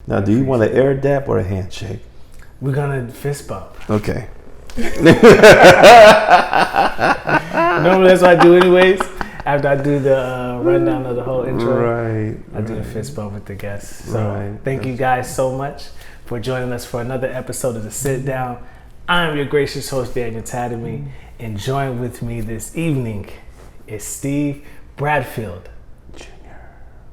Now, do you want an air dap or a handshake? We're gonna fist bump. Okay. Normally that's what I do anyways. After I do the rundown of the whole intro, I do the fist bump with the guests. So thank you guys so much for joining us for another episode of The Sit Down. I'm your gracious host, Daniel Tademy, and join with me this evening is D Bradfield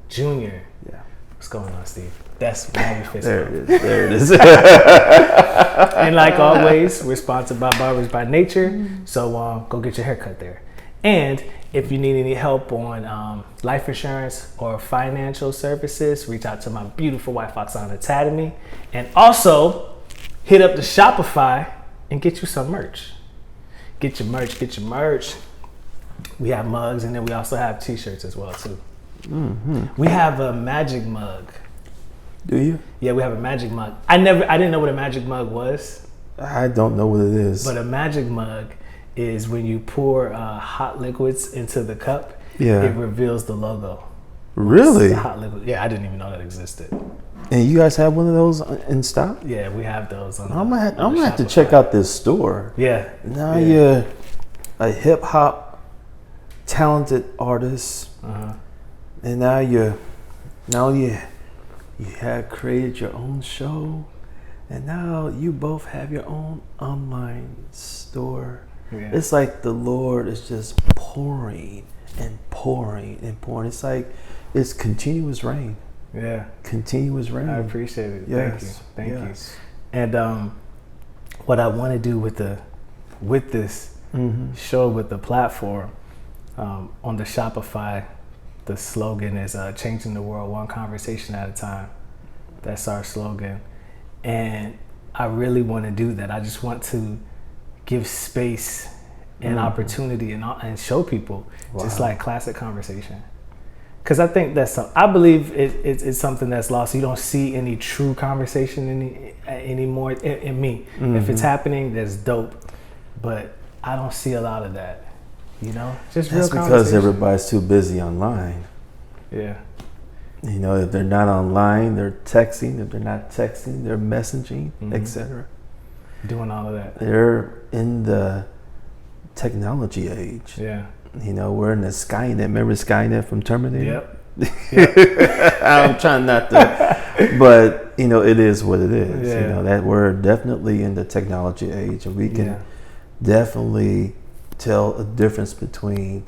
Jr. Yeah. What's going on, Steve? That's my fist There bump. it is. And like always, we're sponsored by Barbers by Nature, so go get your hair cut there. And if you need any help on life insurance or financial services, reach out to my beautiful wife, Oksana Tademy. And also, hit up the Shopify and get you some merch. Get your merch. We have mugs, and then we also have t-shirts as well, too. Mm-hmm. We have a magic mug. Do you? Yeah, we have a magic mug. I didn't know what a magic mug was. I don't know what it is. But a magic mug is when you pour hot liquids into the cup, it reveals the logo. Really? Hot liquid. Yeah, I didn't even know that existed. And you guys have one of those in stock? Yeah, we have those. I'm gonna have to check out this store. Yeah. Now you're a hip hop talented artist, and now you have created your own show, and now you both have your own online store. Yeah. It's like the Lord is just pouring and pouring and pouring. It's like it's continuous rain. Yeah. Continuous rain. I appreciate it. Yes. Thank you. And what I want to do with this show, with the platform, on the Shopify, the slogan is changing the world one conversation at a time. That's our slogan. And I really want to do that. I just want to give space and opportunity and show people just like classic conversation. Because I think I believe it's something that's lost. You don't see any true conversation anymore in me. If it's happening, that's dope. But I don't see a lot of that. You know, just that's real because everybody's too busy online. Yeah. You know, if they're not online, they're texting. If they're not texting, they're messaging, etc. Doing all of that. They're in the technology age. Yeah. You know, we're in the Skynet. Remember Skynet from Terminator? Yep. I'm trying not to, but you know, it is what it is. Yeah. You know, that we're definitely in the technology age, and we can definitely tell a difference between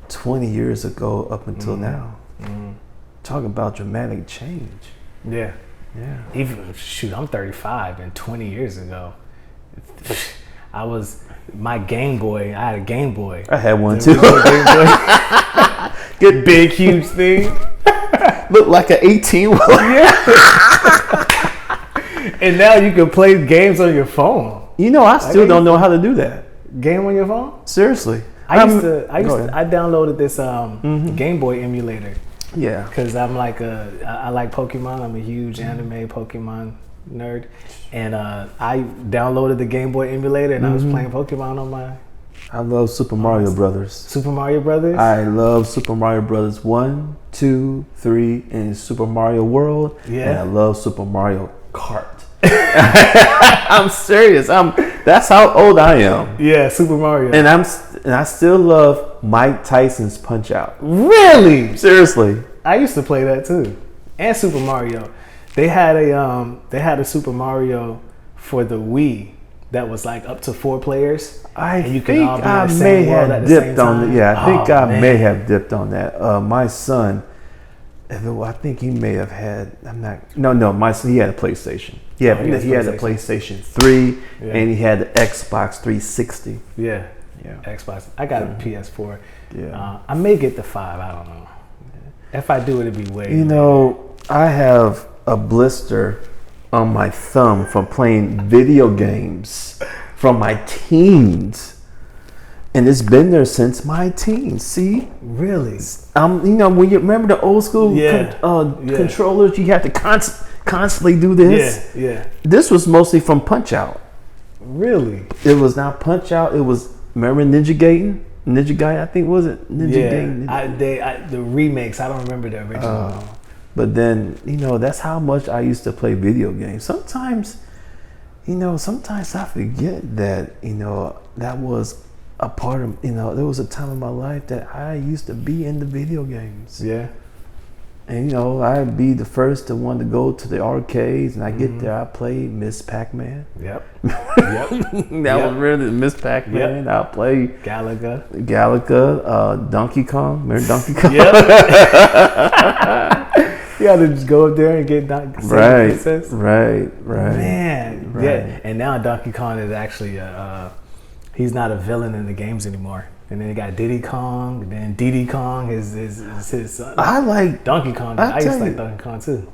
20 years ago up until now. Talking about dramatic change. Yeah. Yeah. Even I'm 35, and 20 years ago, my Game Boy. I had a Game Boy. I had one too. Good big huge thing. Looked like an 18-wheeler. Yeah. And now you can play games on your phone. You know, I still don't know how to do that. Game on your phone? Seriously. I downloaded this Game Boy emulator. Yeah. Because I like Pokemon. I'm a huge anime Pokemon nerd. And I downloaded the Game Boy emulator, and I was playing Pokemon on my... I love Super Mario Brothers. Super Mario Brothers? I love Super Mario Brothers 1, 2, 3, and Super Mario World. Yeah. And I love Super Mario Kart. I'm serious. That's how old I am. Yeah, Super Mario. And I still love Mike Tyson's Punch Out. Really? Seriously. I used to play that too. And Super Mario. They had a Super Mario for the Wii that was like up to 4 players. I think I may have dipped on it. Yeah, I think I may have dipped on that. My son, I think he may have had. My son, he had a PlayStation. Yeah, he had a PlayStation 3, and he had the Xbox 360. Yeah, Xbox. I got a PS4. Yeah, I may get the 5. I don't know. If I do, it'd be way. You know, I have a blister on my thumb from playing video games from my teens. And it's been there since my teens. See? Really? You know, when you remember the old school controllers, you had to constantly do this. Yeah. This was mostly from Punch Out. Really? It was not Punch Out. It was, remember Ninja Gaiden? Ninja Gaiden, I think, was it? Ninja Gaiden. The remakes. I don't remember the original. But then, that's how much I used to play video games. Sometimes I forget that, that was a part of, there was a time in my life that I used to be in the video games. Yeah. And, I'd be the first to want to go to the arcades, and I get there, I play Miss Pac-Man. Yep. That was really Miss Pac-Man. I'll play Galaga, Donkey Kong. Remember Donkey Kong? Yep. You had to just go up there and get princess. Right. Man, right. Yeah. And now Donkey Kong is actually he's not a villain in the games anymore. And then you got Diddy Kong, and then Diddy Kong is his son. I like Donkey Kong. I used to like Donkey Kong too.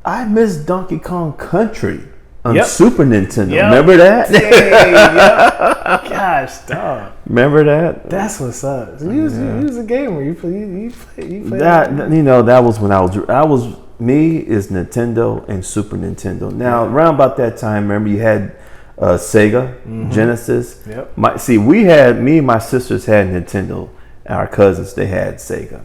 I miss Donkey Kong Country on Yep. Super Nintendo. Yep. Remember that? Yep. Gosh, dog. Remember that? That's what's up. So you was a gamer. You play That that was when I was me is Nintendo and Super Nintendo. Now around about that time, remember you had Sega, Genesis. Yep. Me and my sisters had Nintendo. Our cousins, they had Sega.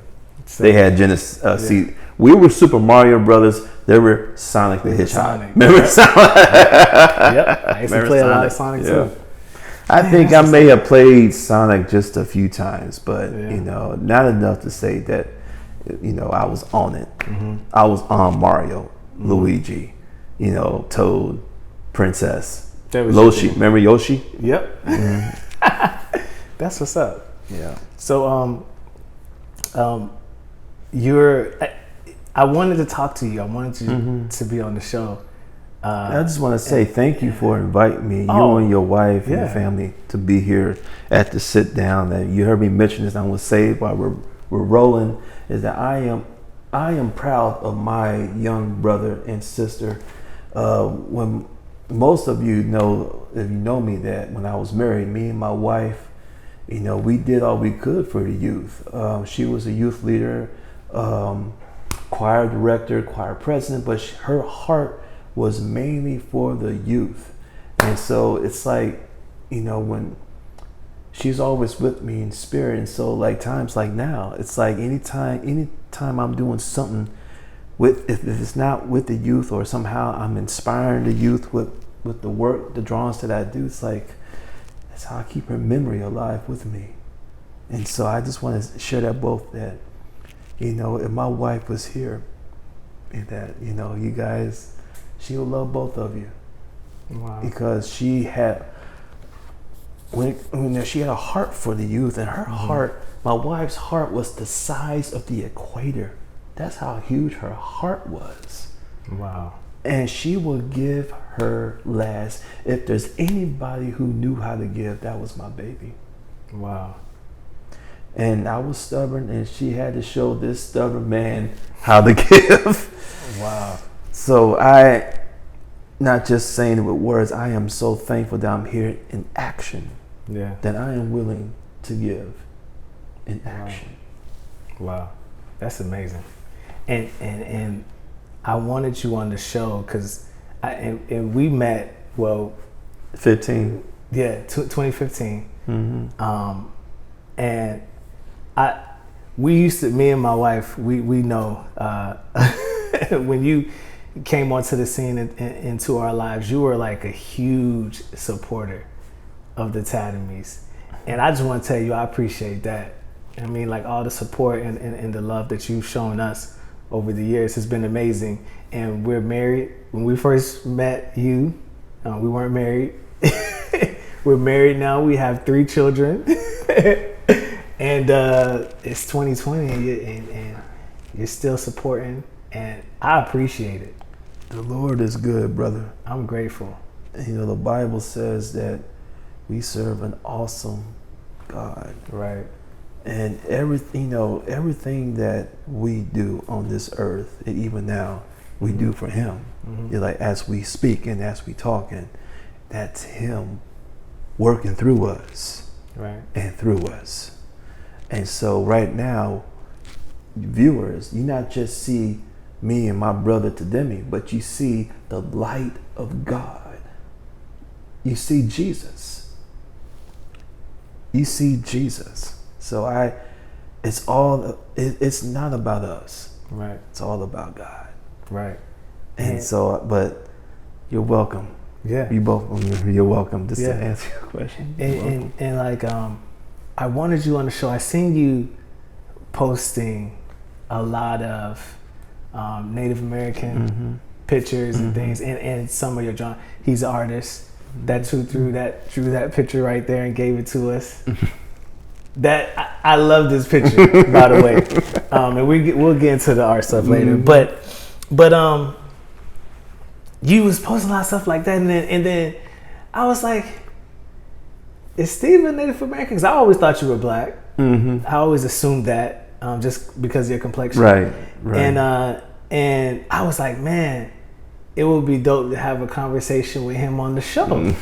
They had Genesis. We were Super Mario Brothers. They were Sonic the Hedgehog. Remember Sonic? Yep. I used to play a lot of Sonic too. I think I may have played Sonic just a few times, but not enough to say that I was on it. I was on Mario, Luigi, Toad, Princess. Yoshi, remember Yoshi? Yep. That's what's up. Yeah. So, I wanted to talk to you. I wanted you to be on the show. I just want to say thank you for inviting me, you and your wife and your family, to be here at the sit down. And you heard me mention this. I want to say while we're rolling is that I am proud of my young brother and sister. When most of you know, if you know me, that when I was married, me and my wife, we did all we could for the youth. She was a youth leader, choir director, choir president, but her heart was mainly for the youth. And so it's like, when she's always with me in spirit. And so like times like now, it's like anytime I'm doing something if it's not with the youth, or somehow I'm inspiring the youth with the work, the drawings that I do, it's like, that's how I keep her memory alive with me. And so I just want to share that both, that, if my wife was here, that, you guys, she'll love both of you. Wow. Because she had, when she had a heart for the youth, and her heart, my wife's heart was the size of the equator. That's how huge her heart was. Wow. And she will give her last. If there's anybody who knew how to give, that was my baby. Wow. And I was stubborn, and she had to show this stubborn man how to give. Wow. So I, not just saying it with words, I am so thankful that I'm here in action. Yeah. That I am willing to give in action. Wow. That's amazing. And I wanted you on the show because we met, 15. Yeah, 2015. And me and my wife, we know when you came onto the scene into our lives, you were like a huge supporter of the Tademys. And I just want to tell you, I appreciate that. I mean, like, all the support and the love that you've shown us over the years has been amazing. And we're married. When we first met you, we weren't married. We're married now. We have 3 children. And it's 2020 and you're still supporting. And I appreciate it. The Lord is good, brother. I'm grateful. The Bible says that we serve an awesome God. Right. And everything that we do on this earth, and even now, we do for Him. You're like, as we speak and as we talk, and that's Him working through us, right, and through us. And so right now, viewers, you not just see me and my brother Tademy, but you see the light of God. You see Jesus. You see Jesus. So it's not about us. Right. It's all about God. Right. And so, but you're welcome. Yeah. You're welcome. Just Yeah. to answer your question. And like, I wanted you on the show. I seen you posting a lot of Native American pictures and things, and some of your drawing. He's an artist that drew that picture right there and gave it to us. That I love this picture, by the way. And we'll get into the art stuff later. But you was posting a lot of stuff like that, and then I was like, is Steve a Native American? Because I always thought you were black. I always assumed that just because of your complexion. Right. And I was like, man, it would be dope to have a conversation with him on the show.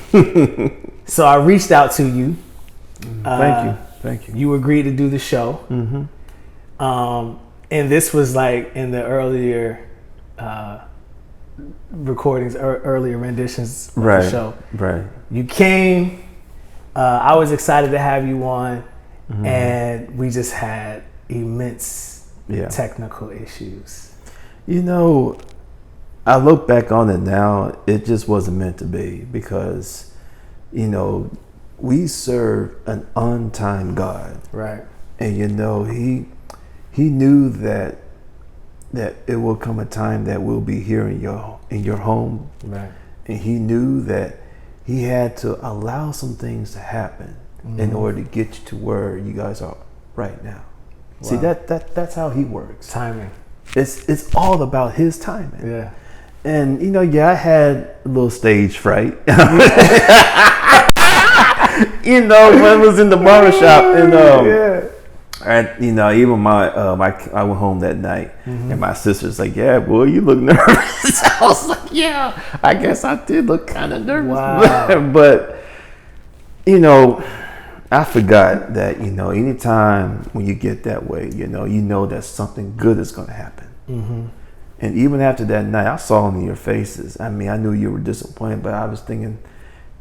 So I reached out to you. Thank you. You agreed to do the show. And this was like in the earlier recordings, earlier renditions of the show. Right. You came. I was excited to have you on, and we just had immense technical issues. You know, I look back on it now, it just wasn't meant to be, because, you know, we serve an on-time God. Right. And, you know, he knew that it will come a time that we'll be here in your home. Right. And he knew that he had to allow some things to happen in order to get you to where you guys are right now. Wow. See, that's how he works. Timing. It's all about his timing. Yeah. And you know, I had a little stage fright. You know, when I was in the barbershop, and you know, even I went home that night, and my sister's like, "Yeah, boy, you look nervous." I was like, "Yeah, I guess I did look kind of nervous." Wow. But you know, I forgot that, you know, anytime when you get that way, you know that something good is going to happen. And even after that night, I saw it in your faces. I mean, I knew you were disappointed, but I was thinking,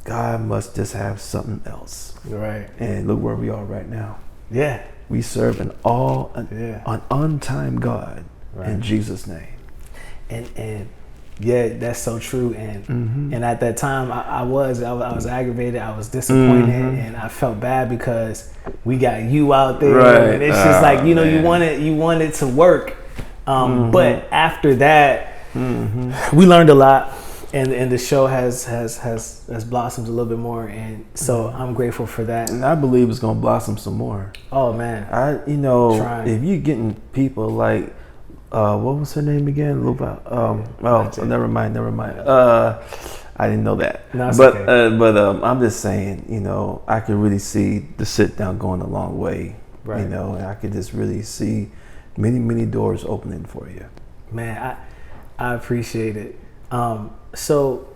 God must just have something else. Right. And look where we are right now. Yeah. We serve an on-time God in Jesus' name. And yeah, that's so true. And at that time, I was aggravated. I was disappointed, and I felt bad because we got you out there, and it's just like, you know, you wanted to work. But after that, we learned a lot, and the show has blossomed a little bit more, and so I'm grateful for that. And I believe it's gonna blossom some more. Oh man, if you're getting people like, what was her name again? Lupa. Never mind. I didn't know that. No, but okay. I'm just saying, you know, I can really see the sit down going a long way. Right. You know, and I could just really see many doors opening for you. Man, I appreciate it. So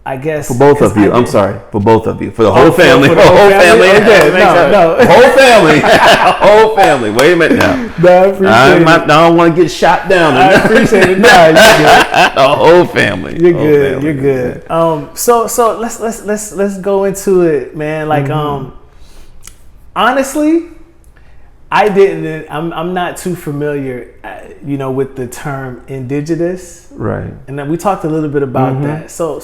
I guess for both of you. I'm sorry, for both of you, for the whole family. For the whole family. No. Whole family. Wait a minute now. No, I appreciate it. I don't want to get shot down. I appreciate it. No, you're good. The whole family. You're good. You're good. So let's go into it, man. Like, honestly, I'm not too familiar, you know, with the term indigenous. Right. And then we talked a little bit about that. So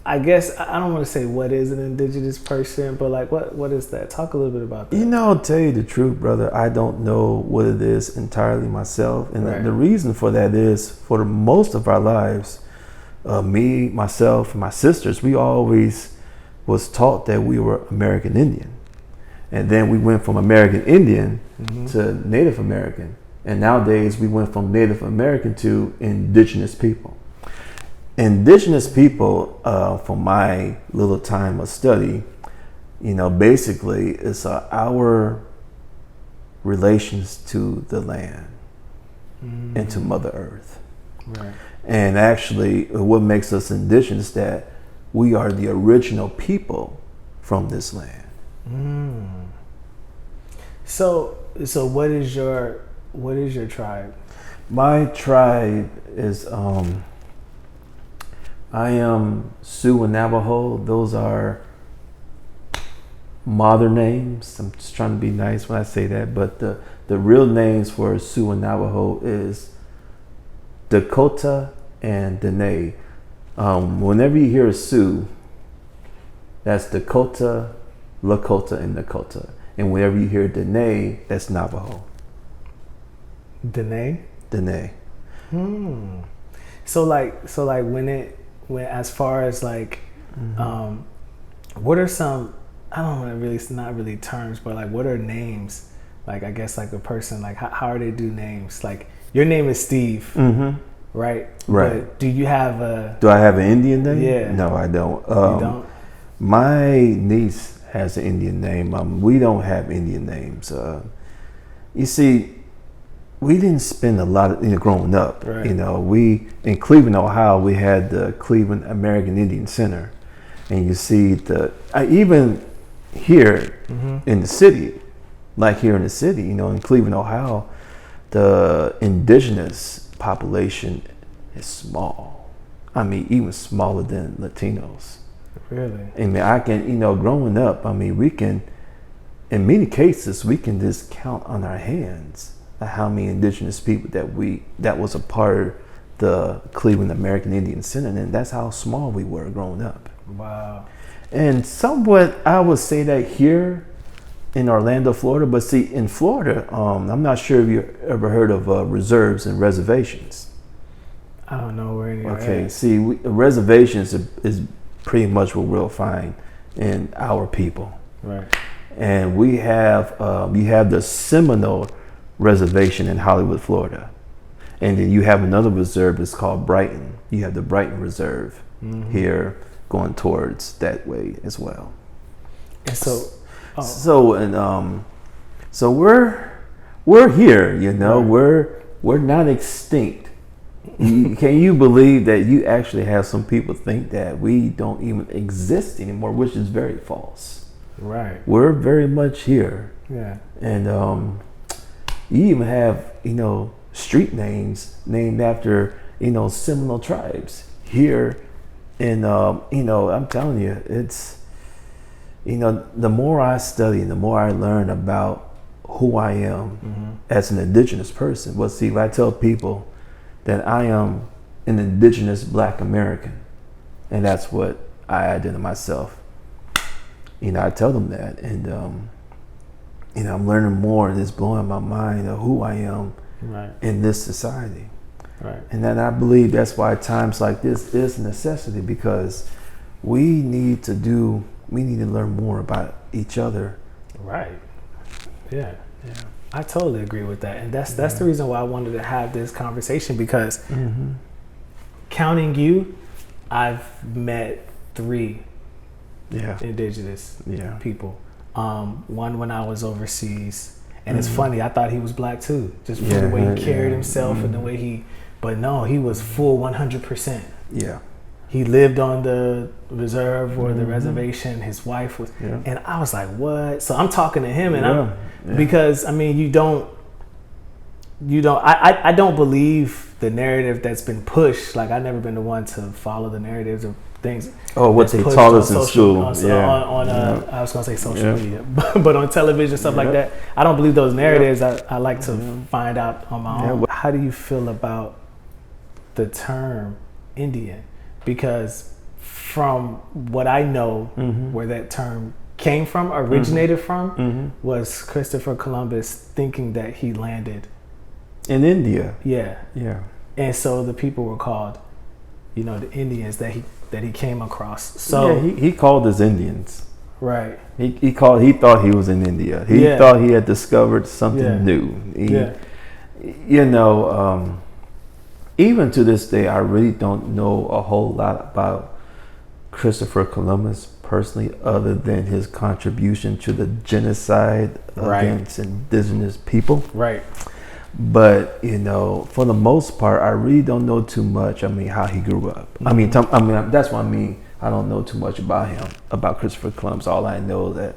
I guess I don't want to say what is an indigenous person, but like what is that? Talk a little bit about that. You know, I'll tell you the truth, brother. I don't know what it is entirely myself. And the reason for that is, for most of our lives, me, myself, and my sisters, we always was taught that we were American Indian. And then we went from American Indian to Native American. And nowadays we went from Native American to indigenous people. Indigenous people, from my little time of study, you know, basically it's our relations to the land and to Mother Earth. Right. And actually what makes us indigenous, that we are the original people from this land. So what is your tribe? My tribe is I am Sioux and Navajo. Those are modern names. I'm just trying to be nice when I say that, but the the real names for Sioux and Navajo is Dakota and Dene. Whenever you hear a Sioux, that's Dakota, Lakota, and Nakota. And whenever you hear Dene, that's Navajo. Dene? Dene. So like when as far as like, what are some, I don't want to really, not really terms, but like what are names? Like, I guess like a person, like how are they do names? Like your name is Steve, right? Right. But do you have a... Do I have an Indian name? Yeah. No, I don't. You don't? My niece has an Indian name. We don't have Indian names. You see, we didn't spend a lot of, growing up. Right. We in Cleveland, Ohio, we had the Cleveland American Indian Center, and you see even here in the city, like here in the city, in Cleveland, Ohio, the indigenous population is small. I mean, even smaller than Latinos. Really? I mean, I can, growing up, I mean, we can, in many cases, we can just count on our hands how many indigenous people that was a part of the Cleveland American Indian Center, and that's how small we were growing up. Wow. And somewhat, I would say that here in Orlando, Florida, but see, in Florida, I'm not sure if you ever heard of reserves and reservations. I don't know where any are. Okay, see, reservations is pretty much what we'll find in our people. Right. And we have, you have the Seminole Reservation in Hollywood, Florida. And then you have another reserve that's called Brighton. You have the Brighton Reserve here going towards that way as well. And so, so we're here, Right. we're not extinct. Can you believe that you actually have some people think that we don't even exist anymore, which is very false. Right. We're very much here. Yeah. And you even have, street names named after, Seminole tribes here. And, I'm telling you, it's, the more I study and the more I learn about who I am as an indigenous person. Well, see, if I tell people that I am an indigenous Black American, and that's what I identify myself, I tell them that. And, I'm learning more, and it's blowing my mind of who I am in this society. Right. And then I believe that's why times like this is a necessity, because we need to learn more about each other. Right. Yeah. Yeah. I totally agree with that. And that's the reason why I wanted to have this conversation, because counting you, I've met 3 indigenous people. One when I was overseas. And it's funny, I thought he was Black too, just from the way he carried himself and the way but no, he was full 100%. Yeah. He lived on the reserve or the reservation. His wife was, and I was like, what? So I'm talking to him, and because I mean, I don't believe the narrative that's been pushed. Like, I've never been the one to follow the narratives of things. Oh, what they taught us in school. I was gonna say social media, but on television, stuff like that. I don't believe those narratives. I like to find out on my own. How do you feel about the term Indian? Because from what I know, where that term came from, originated from, was Christopher Columbus thinking that he landed in India. Yeah. And so the people were called, the Indians that he came across. So he called us Indians. Right. He thought he was in India. He thought he had discovered something new. Even to this day, I really don't know a whole lot about Christopher Columbus personally, other than his contribution to the genocide against indigenous people. Right. But for the most part, I really don't know too much. I mean, how he grew up. I mean, that's what I mean. I don't know too much about him, about Christopher Columbus. All I know that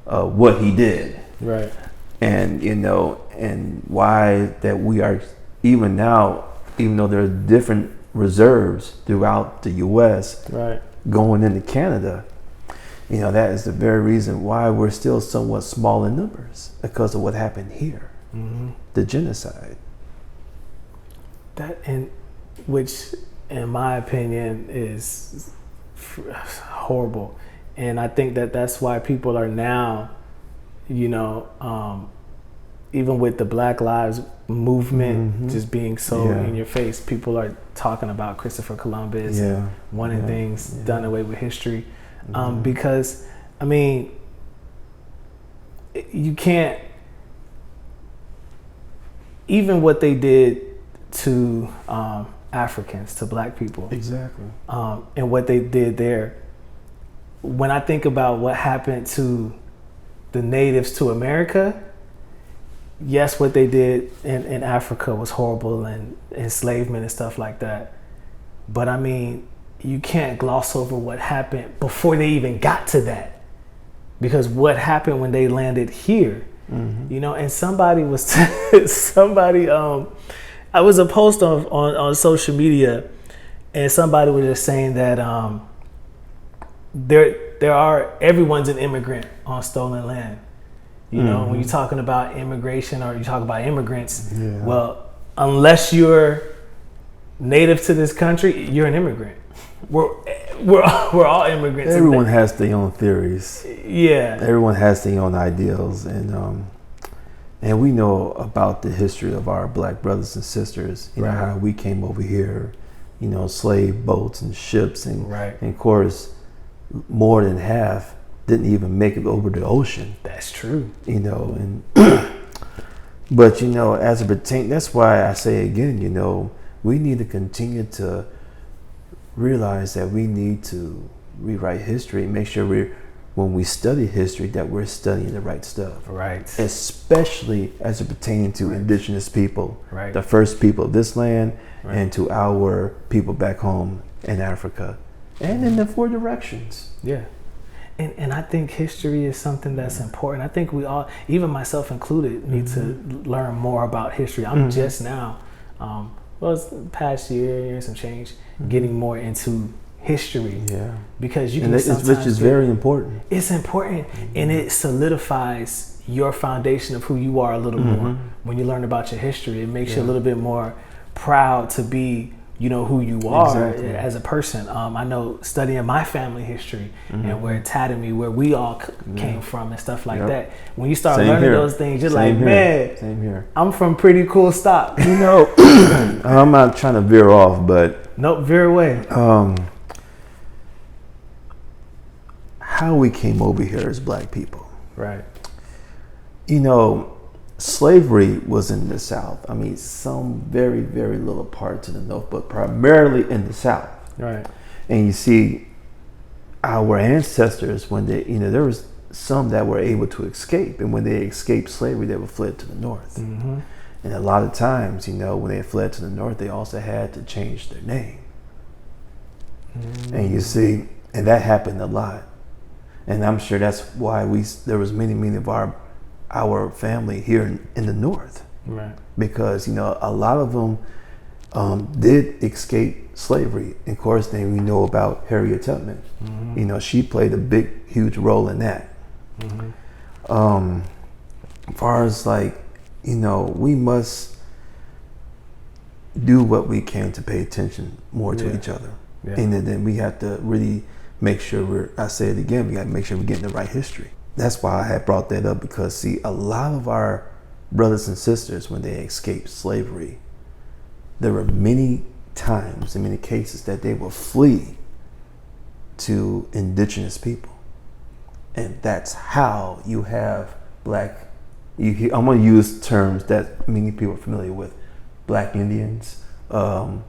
what he did. Right. And and why that we are even now. Even though there are different reserves throughout the U.S. Going into Canada, that is the very reason why we're still somewhat small in numbers, because of what happened here. the genocide. That, and which, in my opinion, is horrible. And I think that that's why people are now, even with the Black Lives Movement just being so in your face, people are talking about Christopher Columbus and wanting things done away with history. Because, I mean, you can't, even what they did to Africans, to Black people. Exactly. And what they did there. When I think about what happened to the natives to America, yes, what they did in Africa was horrible, and enslavement and stuff like that. But I mean, you can't gloss over what happened before they even got to that. Because what happened when they landed here, and somebody was, I was a post on social media, and somebody was just saying that everyone's an immigrant on stolen land. When you're talking about immigration or you talk about immigrants, well, unless you're native to this country, you're an immigrant. We're all immigrants. Everyone has their own theories. Yeah. Everyone has their own ideals, and we know about the history of our Black brothers and sisters. You know how we came over here, slave boats and ships, and of course, more than half didn't even make it over the ocean. That's true. And but as it pertains, that's why I say again, we need to continue to realize that we need to rewrite history and make sure when we study history that we're studying the right stuff. Right. Especially as it pertains to indigenous people, the first people of this land, and to our people back home in Africa and in the four directions. Yeah. And I think history is something that's important. I think we all, even myself included, need to learn more about history. I'm just now, it's the past year and some change, getting more into history. Yeah. Because you can sometimes, which is very important. It's important, and it solidifies your foundation of who you are a little more. When you learn about your history, it makes you a little bit more proud to be who you are as a person. I know studying my family history and where Tademy, where we all came from and stuff like that. When you start learning those things, you're like, man, same here. I'm from pretty cool stock. I'm not trying to veer off, but nope, veer away. How we came over here as Black people. Right. Slavery was in the South. I mean, some very, very little parts in the North, but primarily in the South. Right. And you see, our ancestors, when they, there was some that were able to escape, and when they escaped slavery, they were fled to the North. And a lot of times, when they fled to the North, they also had to change their name. And you see, and that happened a lot. And I'm sure that's why there was many of our family here in the North, right? Because a lot of them did escape slavery. And of course, then we know about Harriet Tubman. She played a big, huge role in that. As far as we must do what we can to pay attention more to each other, and then we have to really make sure I say it again, we got to make sure we're getting the right history. That's why I had brought that up, because see, a lot of our brothers and sisters, when they escaped slavery, there were many times, in many cases, that they will flee to indigenous people. And that's how you have Black, I'm going to use terms that many people are familiar with, Black Indians. They're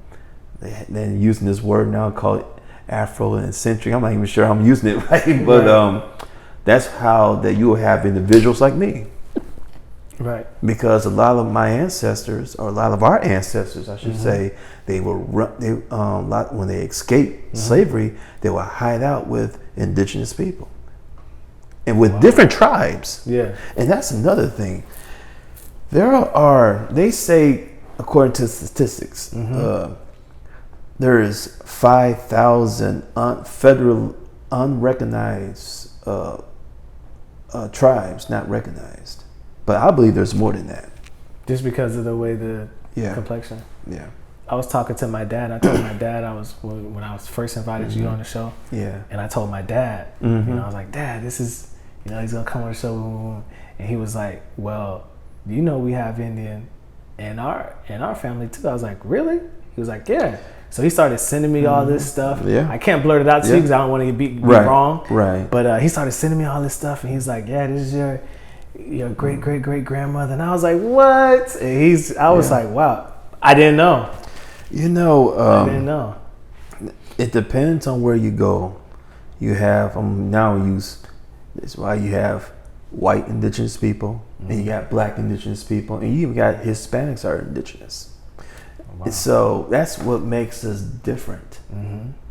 using this word now called Afro-centric. I'm not even sure I'm using it right, but that's how that you will have individuals like me. Right. Because a lot of my ancestors, or a lot of our ancestors, I should say, they were when they escaped slavery, they would hide out with indigenous people and with different tribes. Yeah. And that's another thing. They say, according to statistics, there is 5,000 federal unrecognized tribes not recognized. But I believe there's more than that. Just because of the way the complexion. Yeah. I was talking to my dad. I told my dad when I was first invited you on the show. Yeah. And I told my dad, I was like, Dad, this is, he's gonna come on the show, and he was like, well, we have Indian in our family too. I was like, really? He was like, yeah. So he started sending me all this stuff. Yeah. I can't blurt it out to you because I don't want to be wrong. Right. But he started sending me all this stuff, and he's like, yeah, this is your great great great grandmother. And I was like, what? And I was like, wow, I didn't know. I didn't know. It depends on where you go. You have that's why you have white indigenous people, and you got black indigenous people, and you even got Hispanics are indigenous. Wow. So that's what makes us different.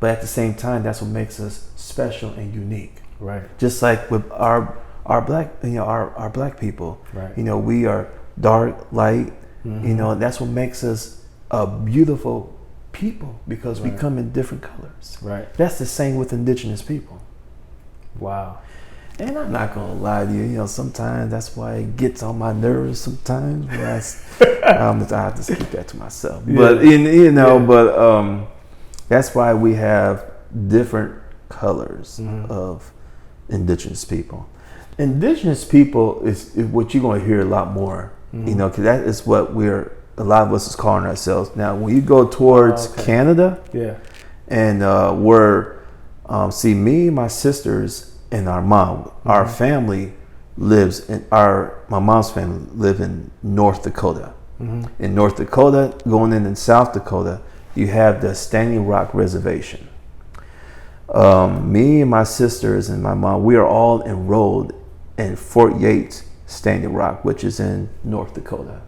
But at the same time, that's what makes us special and unique. Right. Just like with our black, our black people. Right. We are dark, light. That's what makes us a beautiful people, because we come in different colors. Right. That's the same with indigenous people. Wow. And I'm not gonna lie to you. Sometimes that's why it gets on my nerves. Sometimes, I have to keep that to myself. Yeah. But that's why we have different colors of indigenous people. Indigenous people is what you're gonna hear a lot more. Because that is what a lot of us is calling ourselves now. When you go towards Canada, and me, my sisters, and our mom, our family my mom's family live in North Dakota. In North Dakota, going in South Dakota, you have the Standing Rock Reservation. Me and my sisters and my mom, we are all enrolled in Fort Yates Standing Rock, which is in North Dakota.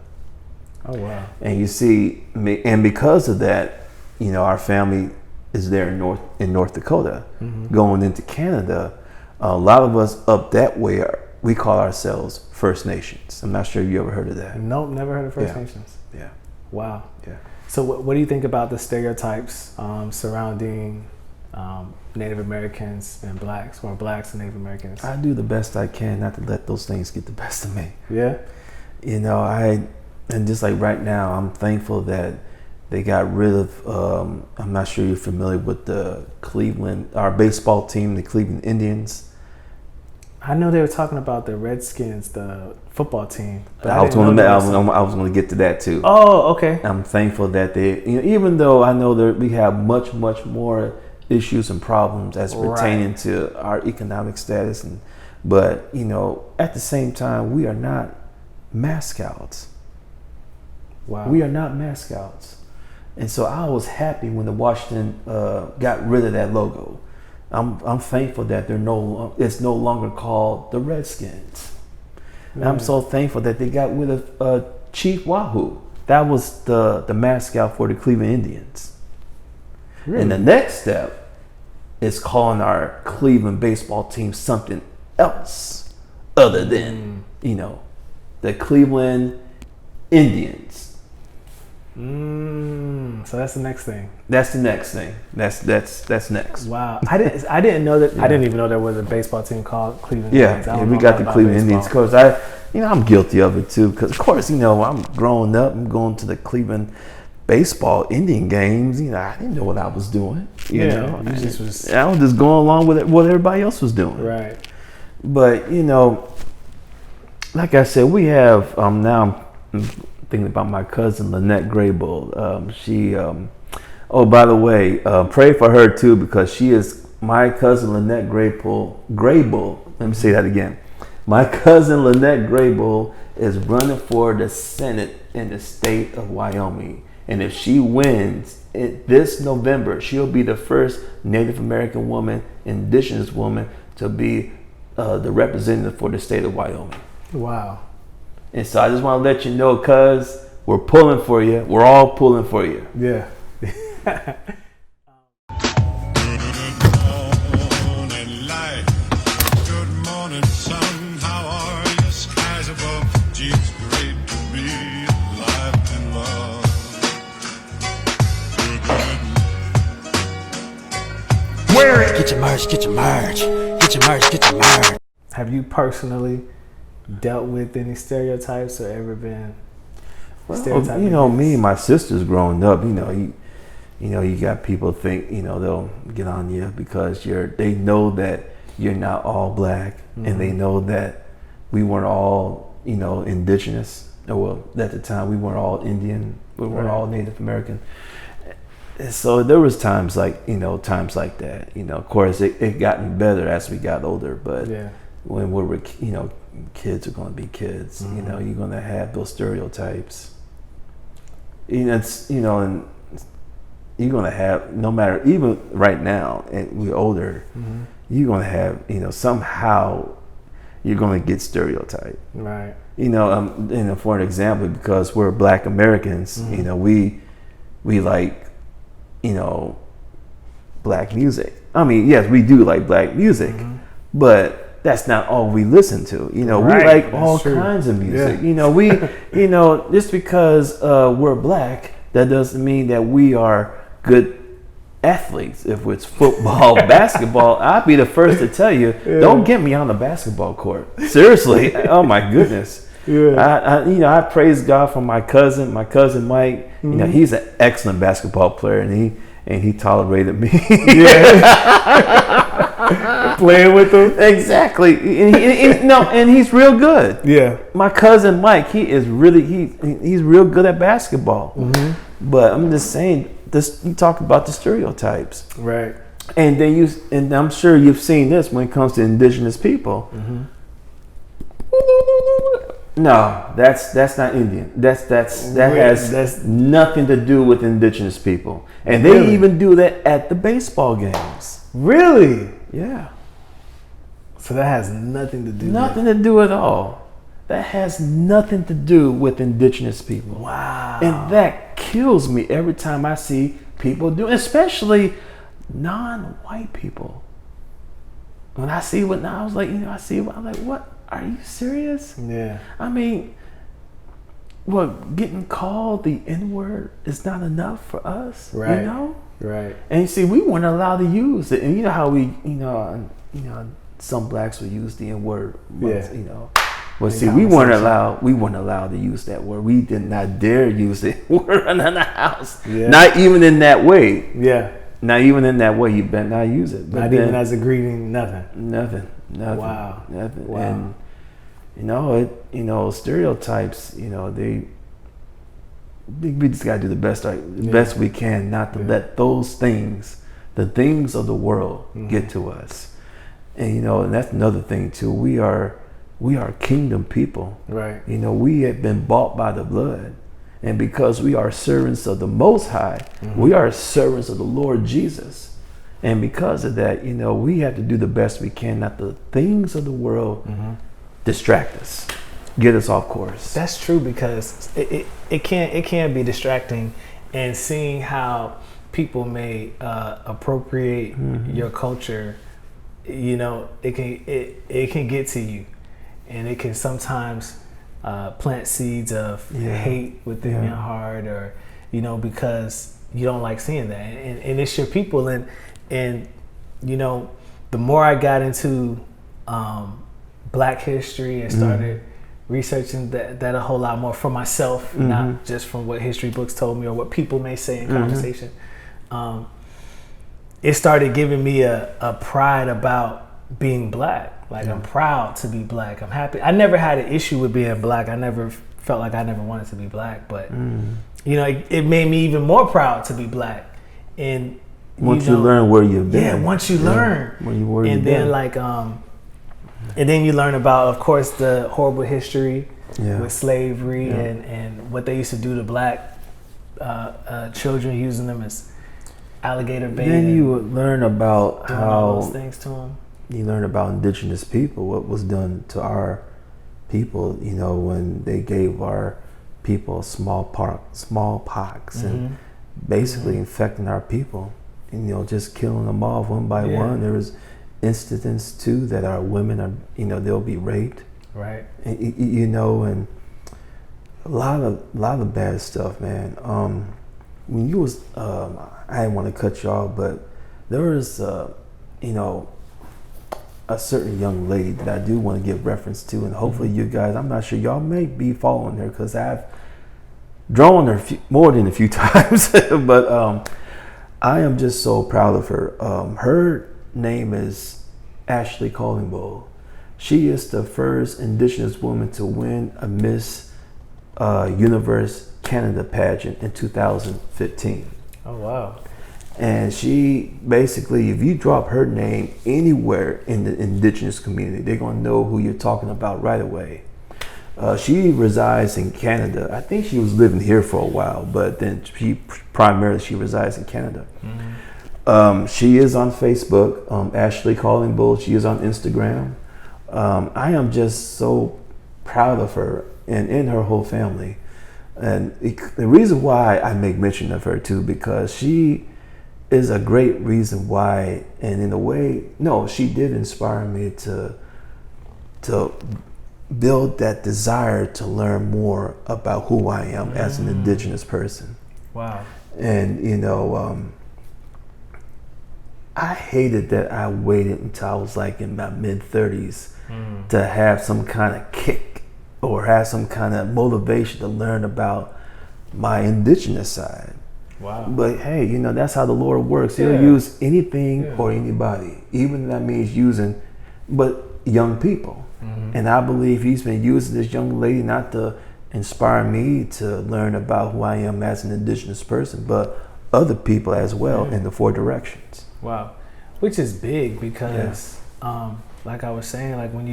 Oh, wow. And you see, and because of that, our family is there in North Dakota. Going into Canada, a lot of us up that way we call ourselves First Nations. I'm not sure if you ever heard of that. Nope, never heard of First Nations. Yeah. Wow. Yeah. So what do you think about the stereotypes surrounding Native Americans and blacks, or blacks and Native Americans? I do the best I can not to let those things get the best of me. Yeah. And just like right now, I'm thankful that they got rid of, I'm not sure you're familiar with our baseball team, the Cleveland Indians. I know they were talking about the Redskins, the football team. But I was going to get to that too. Oh, okay. I'm thankful that they, even though I know that we have much, much more issues and problems as pertaining to our economic status, but at the same time, we are not mascots. Wow. We are not mascots. And so I was happy when the Washington got rid of that logo. I'm thankful that it's no longer called the Redskins. And I'm so thankful that they got rid of Chief Wahoo. That was the mascot for the Cleveland Indians. Really? And the next step is calling our Cleveland baseball team something else other than the Cleveland Indians. So that's the next thing. That's the next thing. That's next. Wow. I didn't know that. I didn't even know there was a baseball team called Cleveland Indians. Yeah, we got the Cleveland Indians because I'm guilty of it too. Because of course, I'm growing up. I'm going to the Cleveland baseball Indian games. I didn't know what I was doing. I was just going along with what everybody else was doing. Right. But like I said, we have now. I'm thinking about my cousin Lynette Graybull. She by the way, pray for her too, because she is my cousin Lynette Graybull. Let me say that again. My cousin Lynette Graybull is running for the Senate in the state of Wyoming, and if she wins this November, she'll be the first Native American woman, indigenous woman, to be the representative for the state of Wyoming. Wow. And so I just want to let you know, cuz we're pulling for you. We're all pulling for you. Yeah. Good morning, sun. How are you? Skies above. Gee, it's great to be alive and love. Wear it. Get your merch. Get your merch. Get your merch. Get your merch. Have you personally dealt with any stereotypes or ever been stereotyping? You know, me and my sisters growing up, you got people think, they'll get on you because they know that you're not all black, and they know that we weren't all, indigenous. Well, at the time we weren't all Indian, we weren't all Native American. And so there was times like that. Of course it gotten better as we got older, but when we were, kids are going to be kids. You're going to have those stereotypes. And you're going to have, no matter, even right now, and we're older, you're going to have, somehow you're going to get stereotyped. Right. For an example, because we're Black Americans, we like, black music. I mean, yes, we do like black music, but that's not all we listen to. We like all kinds of music. Just because we're black, that doesn't mean that we are good athletes. If it's football, basketball, I'll be the first to tell you, don't get me on the basketball court. Seriously. Oh my goodness. I praise God for my cousin Mike. He's an excellent basketball player, and he tolerated me. Playing with him. Exactly. And he's real good. Yeah. My cousin Mike, he's real good at basketball. But I'm just saying, you talk about the stereotypes. Right. And then and I'm sure you've seen this when it comes to indigenous people. No, that's not Indian. That has nothing to do with indigenous people. And they even do that at the baseball games. Really? Yeah. So that has nothing to do. Nothing to do at all. That has nothing to do with indigenous people. Wow. And that kills me every time I see people do, especially non-white people. When I see what now, I was like, I'm like, what? Are you serious? Yeah. I mean, getting called the N-word is not enough for us, right? Right. And you see, we weren't allowed to use it, and you know how we, some blacks would use the N-word, But see, we weren't allowed to use that word. We did not dare use the word in the house. Yeah. Not even in that way. Yeah. Not even in that way. You better not use it. But not even as a greeting. Nothing. Wow. Nothing. Wow. And stereotypes. We just gotta do the best we can, not to let those things, the things of the world, get to us. And and that's another thing too. We are kingdom people. Right. We have been bought by the blood. And because we are servants of the Most High, we are servants of the Lord Jesus. And because of that, we have to do the best we can, not the things of the world distract us, get us off course. That's true, because it can be distracting, and seeing how people may appropriate your culture, it can get to you. And it can sometimes plant seeds of hate within your heart, or because you don't like seeing that, and it's your people. And the more I got into Black history and started researching that a whole lot more for myself, not just from what history books told me or what people may say in conversation, it started giving me a pride about being Black. Like, I'm proud to be Black. I'm happy. I never had an issue with being Black. I never felt like I never wanted to be Black, but it made me even more proud to be Black. And once you learn where you've been. Yeah, once you learn. And then you learn about, of course, the horrible history with slavery and what they used to do to Black children, using them as alligator bait. Then you would learn about how all those things to them. You learn about indigenous people, what was done to our people, when they gave our people smallpox and basically infecting our people, and, just killing them off one by one. There was incidents too that our women are, they'll be raped. Right. And, and a lot of bad stuff, man. When you was, I didn't want to cut you off, but there was, a certain young lady that I do want to give reference to, and hopefully you guys, I'm not sure, y'all may be following her, because drawn her more than a few times, but I am just so proud of her. Her name is Ashley Collingbowl. She is the first Indigenous woman to win a Miss Universe Canada pageant in 2015. Oh, wow. And she basically, if you drop her name anywhere in the Indigenous community, they're going to know who you're talking about right away. She resides in Canada. I think she was living here for a while, but then she resides in Canada. Mm-hmm. She is on Facebook, Ashley Collingbowl. She is on Instagram. I am just so proud of her and her whole family. And the reason why I make mention of her too, because she is a great reason why, and in a way, no, she did inspire me to build that desire to learn more about who I am as an Indigenous person. Wow. And I hated that I waited until I was like in my mid-30s to have some kind of kick or have some kind of motivation to learn about my Indigenous side. Wow. But hey, that's how the Lord works. He'll use anything or anybody, even if that means using young people. Mm-hmm. And I believe he's been using this young lady not to inspire me to learn about who I am as an Indigenous person, but other people as well in the 4 directions. Wow. Which is big because like I was saying, like when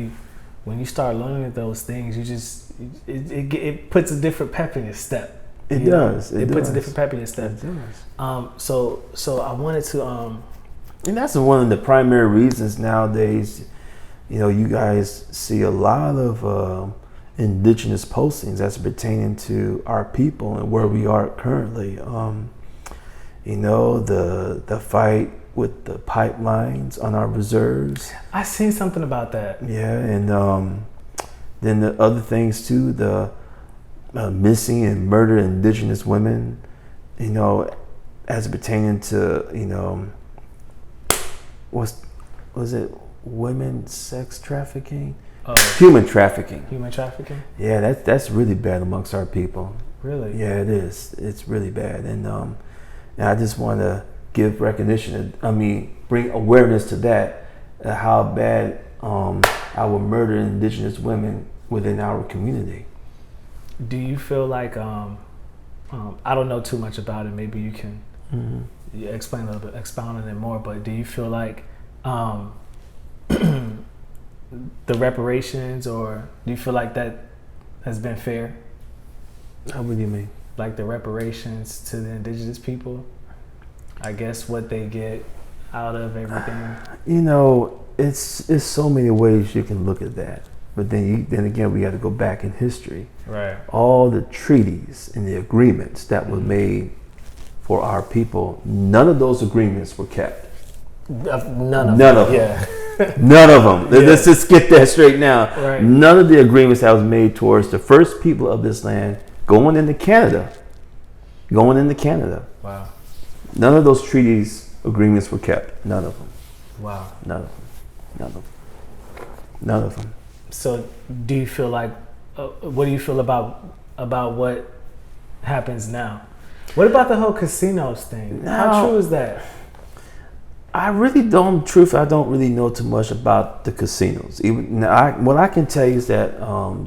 you start learning those things, you just it puts a different pep in your step. It does. It puts a different pep in your step. It does. So I wanted to and that's one of the primary reasons nowadays, you guys see a lot of Indigenous postings that's pertaining to our people and where we are currently. The fight with the pipelines on our reserves. I seen something about that. Yeah, and then the other things too, the missing and murdered Indigenous women, as pertaining to, was it women sex trafficking? Human trafficking. Human trafficking? Yeah, that's really bad amongst our people. Really? Yeah, it is. It's really bad. And I just want to give recognition, bring awareness to that, how bad our murdered Indigenous women within our community. Do you feel like, I don't know too much about it, maybe you can explain a little bit, expound on it more, but do you feel like the reparations, or do you feel like that has been fair? What do you mean? Like the reparations to the Indigenous people? I guess what they get out of everything. It's so many ways you can look at that. But then again, we got to go back in history. Right. All the treaties and the agreements that were made for our people, none of those agreements were kept. None of them. Yeah. None of them. Yeah. Let's just get that straight now. Right. None of the agreements that was made towards the first people of this land going into Canada. Wow. None of those treaties, agreements were kept. None of them. Wow. None of them. So do you feel like, what do you feel about what happens now? What about the whole casinos thing? How true is that? I don't really know too much about the casinos. What I can tell you is that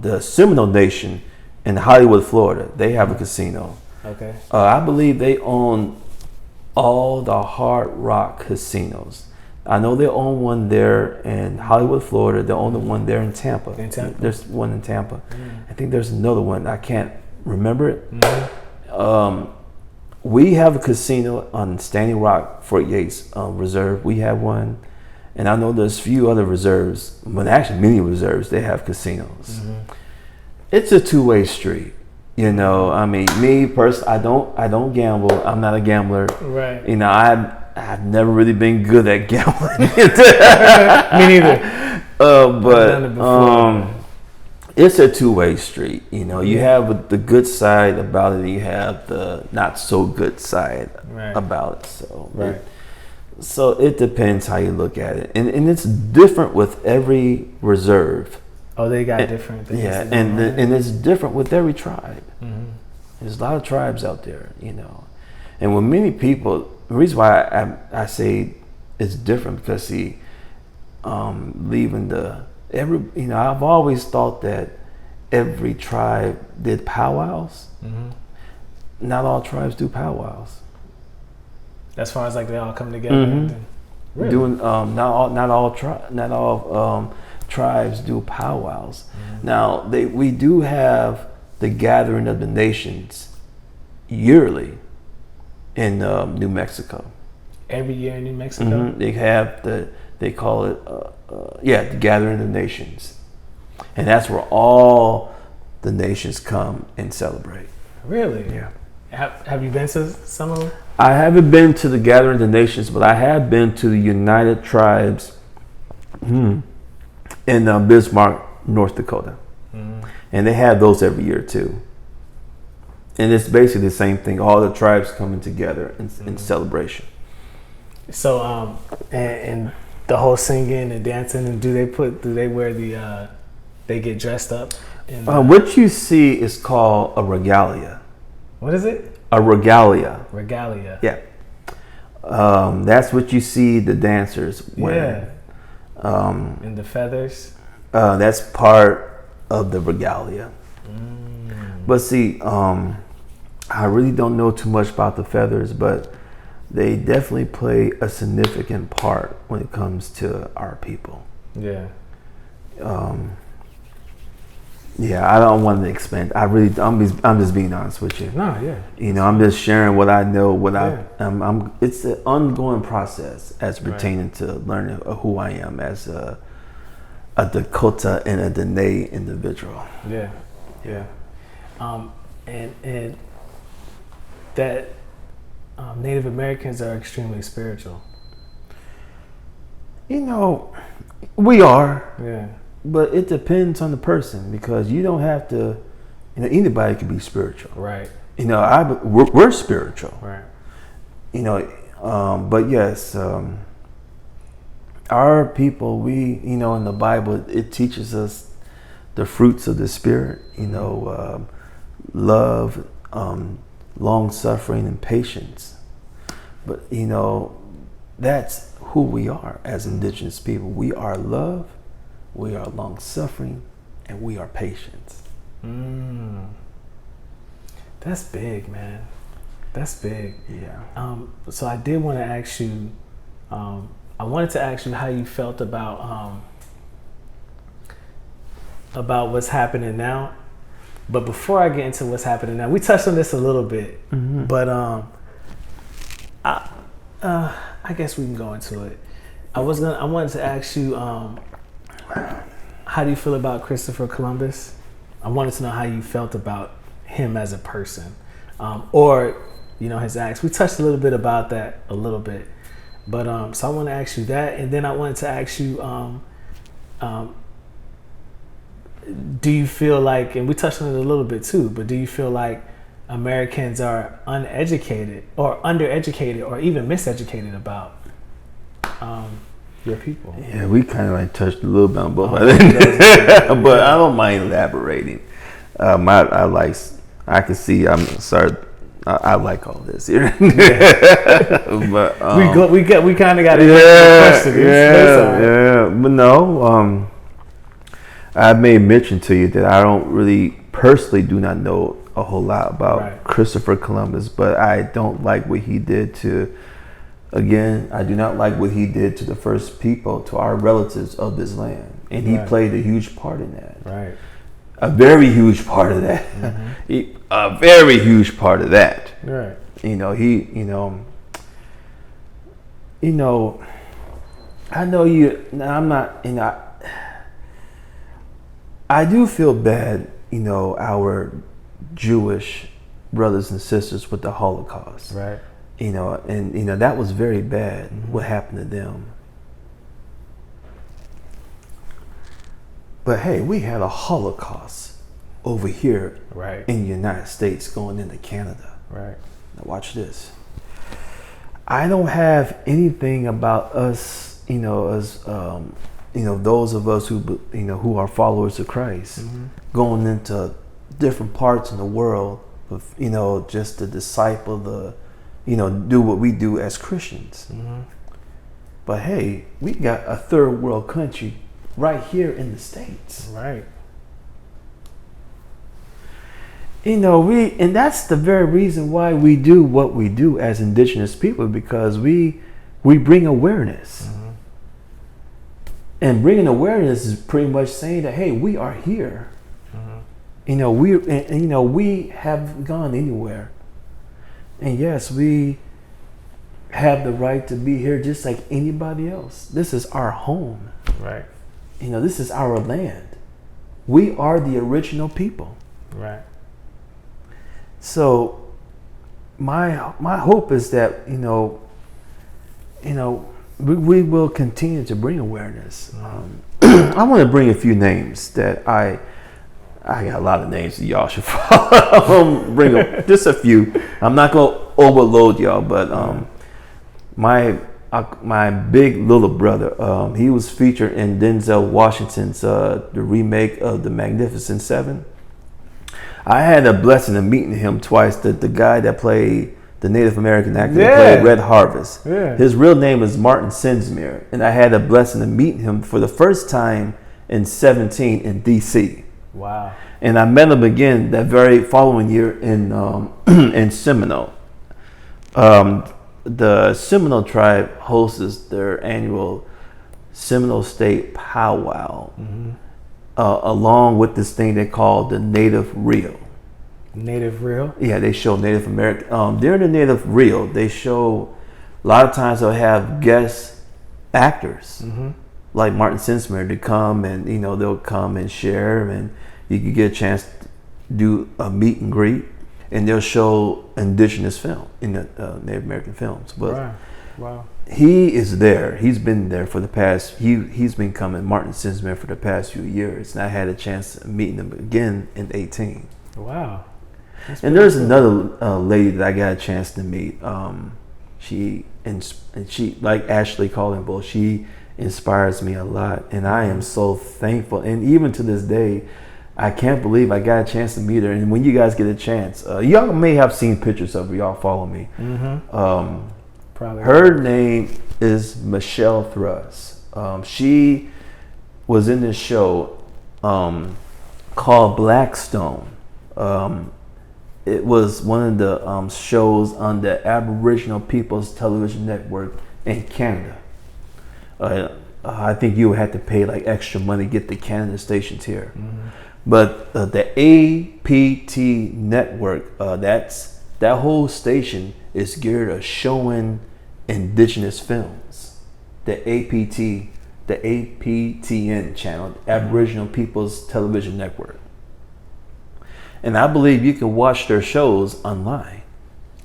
the Seminole Nation in Hollywood, Florida, they have a casino. Okay. I believe they own all the Hard Rock casinos. I know they own one there in Hollywood, Florida. They own the one there in Tampa. There's one in Tampa. I think there's another one. I can't remember it. We have a casino on Standing Rock, Fort Yates Reserve. We have one. And I know there's a few other reserves, but actually many reserves, they have casinos. It's a two-way street. Me personally, I don't gamble. I'm not a gambler. Right. I've never really been good at gambling. Me neither. But it's a two-way street. You have the good side about it, and you have the not so good side about it. So, so it depends how you look at it, and it's different with every reserve. Oh, they got different things. Yeah, and it's different with every tribe. There's a lot of tribes out there, and when many people, the reason why I say it's different because see, leaving I've always thought that every tribe did powwows. Mm-hmm. Not all tribes do powwows. As far as like they all come together. Mm-hmm. Really? Doing not all tribes do powwows. Mm-hmm. Now we do have the gathering of the nations yearly in New Mexico. Every year in New Mexico. Mm-hmm. They have they call it the gathering of the nations, and that's where all the nations come and celebrate. Really? Yeah. Have you been to some of them? I haven't been to the Gathering of the Nations, but I have been to the United Tribes in Bismarck, North Dakota. Mm-hmm. And they have those every year too. And it's basically the same thing. All the tribes coming together in celebration. So, and the whole singing and dancing, and do they wear they get dressed up? What you see is called a regalia. What is it? A regalia. Regalia. Yeah. That's what you see the dancers wearing. Yeah. And the feathers. That's part of the regalia. But see, I really don't know too much about the feathers, but they definitely play a significant part when it comes to our people. Yeah. Yeah, I don't want to expand. I'm just being honest with you. No, yeah. I'm just sharing what I know. It's an ongoing process as pertaining to learning who I am as a Dakota and a Dene individual. Yeah, yeah. And that Native Americans are extremely spiritual. We are. Yeah. But it depends on the person because you don't have to, anybody can be spiritual. Right. We're spiritual. Right. But yes, our people, in the Bible, it teaches us the fruits of the Spirit, love, long suffering and patience. But, that's who we are as Indigenous people. We are love. We are long-suffering, and we are patient. That's big, man. That's big. Yeah. So I did want to ask you. I wanted to ask you how you felt about what's happening now. But before I get into what's happening now, we touched on this a little bit. Mm-hmm. But I guess we can go into it. I wanted to ask you. How do you feel about Christopher Columbus? I wanted to know how you felt about him as a person, or his acts. We touched a little bit about that but so I want to ask you that, and then I wanted to ask you, do you feel like, and we touched on it a little bit too, but do you feel like Americans are uneducated or undereducated or even miseducated about your people? Yeah, we kind of touched a little bit on both, but I don't mind elaborating. I can see. I'm sorry. I like all this here. But we kind of got to question. Yeah. But no, I may mention to you that I don't really personally do not know a whole lot about Christopher Columbus, but I don't like what he did to. Again, I do not like what he did to the first people, to our relatives of this land. And he played a huge part in that. Right. A very huge part of that. Mm-hmm. A very huge part of that. Right. I know you, I'm not, I do feel bad, our Jewish brothers and sisters with the Holocaust. Right. And that was very bad. Mm-hmm. What happened to them? But hey, we had a Holocaust over here in the United States going into Canada. Right. Now watch this. I don't have anything about us, as those of us who are followers of Christ, going into different parts in the world you know, just to disciple do what we do as Christians. Mm-hmm. But hey, we got a third world country right here in the States. Right. You know, and that's the very reason why we do what we do as Indigenous people, because we bring awareness. Mm-hmm. And bringing awareness is pretty much saying that, hey, we are here. Mm-hmm. We haven't gone anywhere. And yes, we have the right to be here just like anybody else. This is our home. Right. You know, this is our land. We are the original people. Right. So my hope is that, we will continue to bring awareness. I want to bring a few names that I got a lot of names that y'all should follow. Bring up just a few. I'm not going to overload y'all, but my big little brother, he was featured in Denzel Washington's the remake of The Magnificent Seven. I had the blessing of meeting him twice. The guy that played the Native American actor that played Red Harvest. Yeah. His real name is Martin Sinsmere, and I had the blessing of meeting him for the first time in 2017 in D.C. Wow. And I met him again that very following year in Seminole. The Seminole tribe hosts their annual Seminole State Powwow, mm-hmm. Along with this thing they call the Native Reel. Native Reel? Yeah, they show Native American. During the Native Reel, they show, a lot of times they'll have guest actors, mm-hmm. like Martin Sinsmere to come, and they'll come and share, and you can get a chance to do a meet and greet, and they'll show Indigenous film in the Native American films. But wow. He is there. He's been there for the past. He's been coming, Martin Sinsmere, for the past few years, and I had a chance of meeting him again in 2018. Wow. And there's another lady that I got a chance to meet. She like Ashley Collingbull, she inspires me a lot, and I am so thankful. And even to this day, I can't believe I got a chance to meet her. And when you guys get a chance, y'all may have seen pictures of her. Y'all follow me. Mm-hmm. Probably. Her name is Michelle Thruss. She was in this show called Blackstone. It was one of the shows on the Aboriginal People's Television Network in Canada. I think you would have to pay like extra money to get the Canada stations here. Mm-hmm. But the APT network, that whole station is geared at showing Indigenous films. The APTN channel, Aboriginal People's Television Network. And I believe you can watch their shows online.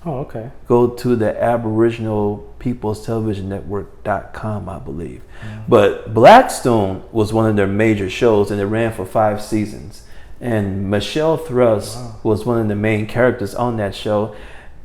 Oh, okay. Go to the Aboriginal People's Television Network.com, I believe. Mm-hmm. But Blackstone was one of their major shows, and it ran for 5 seasons. And Michelle Thruss was one of the main characters on that show.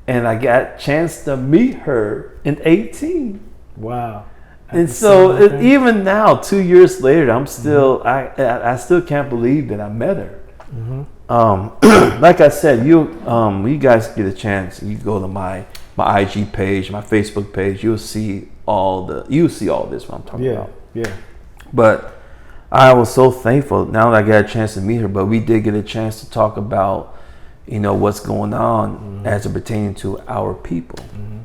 And I got a chance to meet her in 2018. Wow. And so even now, 2 years later, I'm still, mm-hmm. I still can't believe that I met her. Mm-hmm. Like I said, when you guys get a chance, you go to my IG page, my Facebook page, you'll see all this what I'm talking about. Yeah. But I was so thankful now that I got a chance to meet her, but we did get a chance to talk about, what's going on, mm-hmm. as it pertains to our people. Mm-hmm.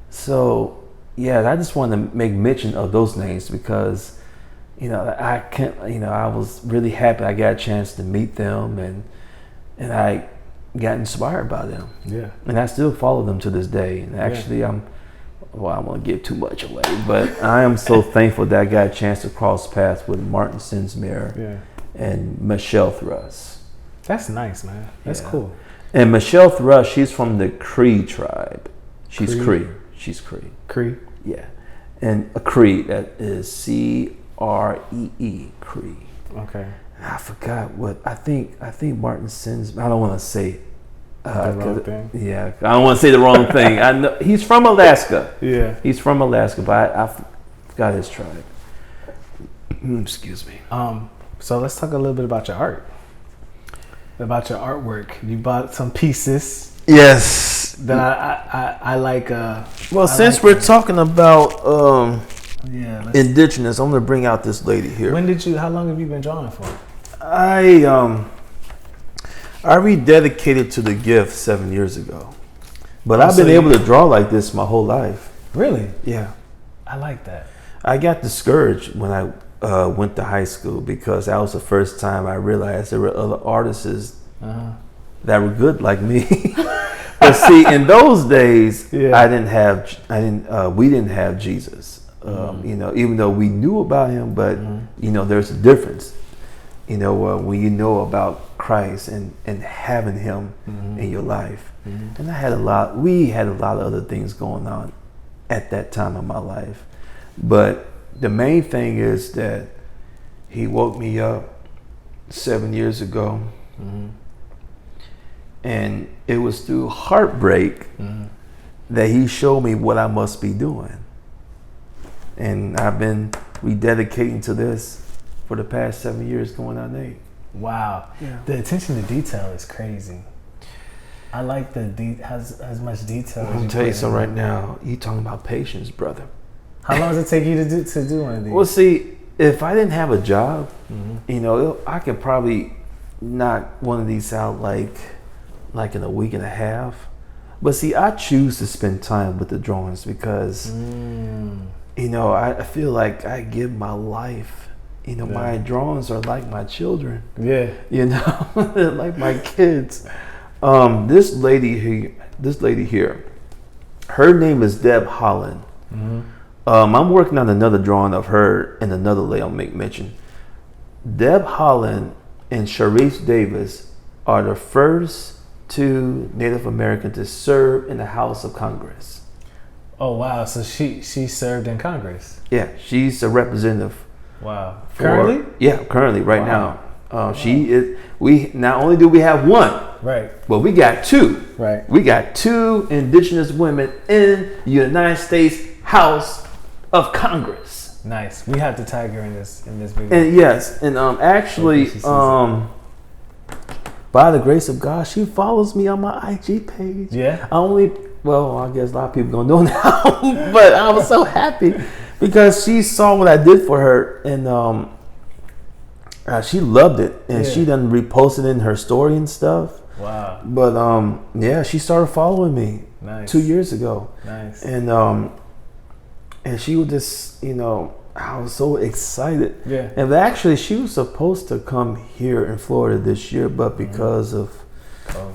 So, yeah, I just want to make mention of those names because I can't. I was really happy I got a chance to meet them, and I got inspired by them. Yeah. And I still follow them to this day. And actually, I don't want to give too much away, but I am so thankful that I got a chance to cross paths with Martin Sinsmere and Michelle Thruss. That's nice, man. That's cool. And Michelle Thruss, she's from the Cree tribe. She's Cree. She's Cree. Cree. Yeah. And a Cree, that is CREE, Cree. Okay. I forgot what I think Martin Sins. I don't want to say the wrong thing. Yeah, I don't want to say the wrong thing. I know he's from Alaska. Yeah, he's from Alaska, but I forgot his tribe. Excuse me. So let's talk a little bit about your art. about your artwork. You bought some pieces Yes. that I like. Well, since we're talking about yeah, Indigenous, I'm gonna bring out this lady here. How long have you been drawing for? I rededicated to the gift 7 years ago, but I've been able to draw like this my whole life. Really? Yeah. I like that. I got discouraged when I went to high school because that was the first time I realized there were other artists that were good like me. But see, in those days, we didn't have Jesus. You know, even though we knew about him, but you know, there's a difference. You know, when you know about Christ and having him in your life. And we had a lot of other things going on at that time of my life. But the main thing is that he woke me up 7 years ago. And it was through heartbreak that he showed me what I must be doing. And I've been rededicating to this for the past 7 years, going on 8. Wow. Yeah. The attention to detail is crazy. I like as much detail. I'm gonna tell you something right now. You talking about patience, brother. How long does it take you to do one of these? Well, see, if I didn't have a job, you know, I could probably knock one of these out like in a week and a half. But see, I choose to spend time with the drawings because, you know, I feel like I give my life. You know, my drawings are like my children. Yeah. You know, they're like my kids. This lady here, her name is Deb Holland. I'm working on another drawing of her and another lady I'll make mention. Deb Holland and Sharice Davis are the first 2 Native Americans to serve in the House of Congress. Oh wow! So she served in Congress. Yeah, she's a representative. Wow. Currently? Yeah, currently, right now. She is. We not only do we have one, right, but we got 2. Right. We got 2 Indigenous women in the United States House of Congress. Nice. We have to tag her in this video. And yes, and actually, by the grace of God, she follows me on my IG page. Yeah. I guess a lot of people gonna know now, but I was so happy because she saw what I did for her, and she loved it, and she done reposted in her story and stuff. Wow. But she started following me 2 years ago. Nice. And she was just, you know, I was so excited. Yeah. And actually, she was supposed to come here in Florida this year, but because of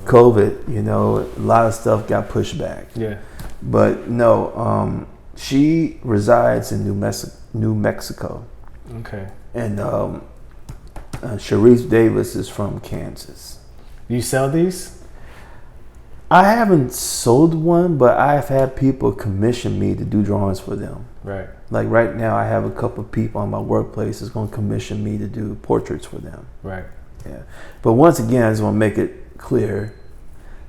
COVID, you know, a lot of stuff got pushed back. Yeah. But no, she resides in New Mexico. Okay. And Sharice Davis is from Kansas. You sell these? I haven't sold one, but I've had people commission me to do drawings for them. Right. Like right now, I have a couple of people on my workplace that's going to commission me to do portraits for them. Right. Yeah. But once again, I just want to make it clear,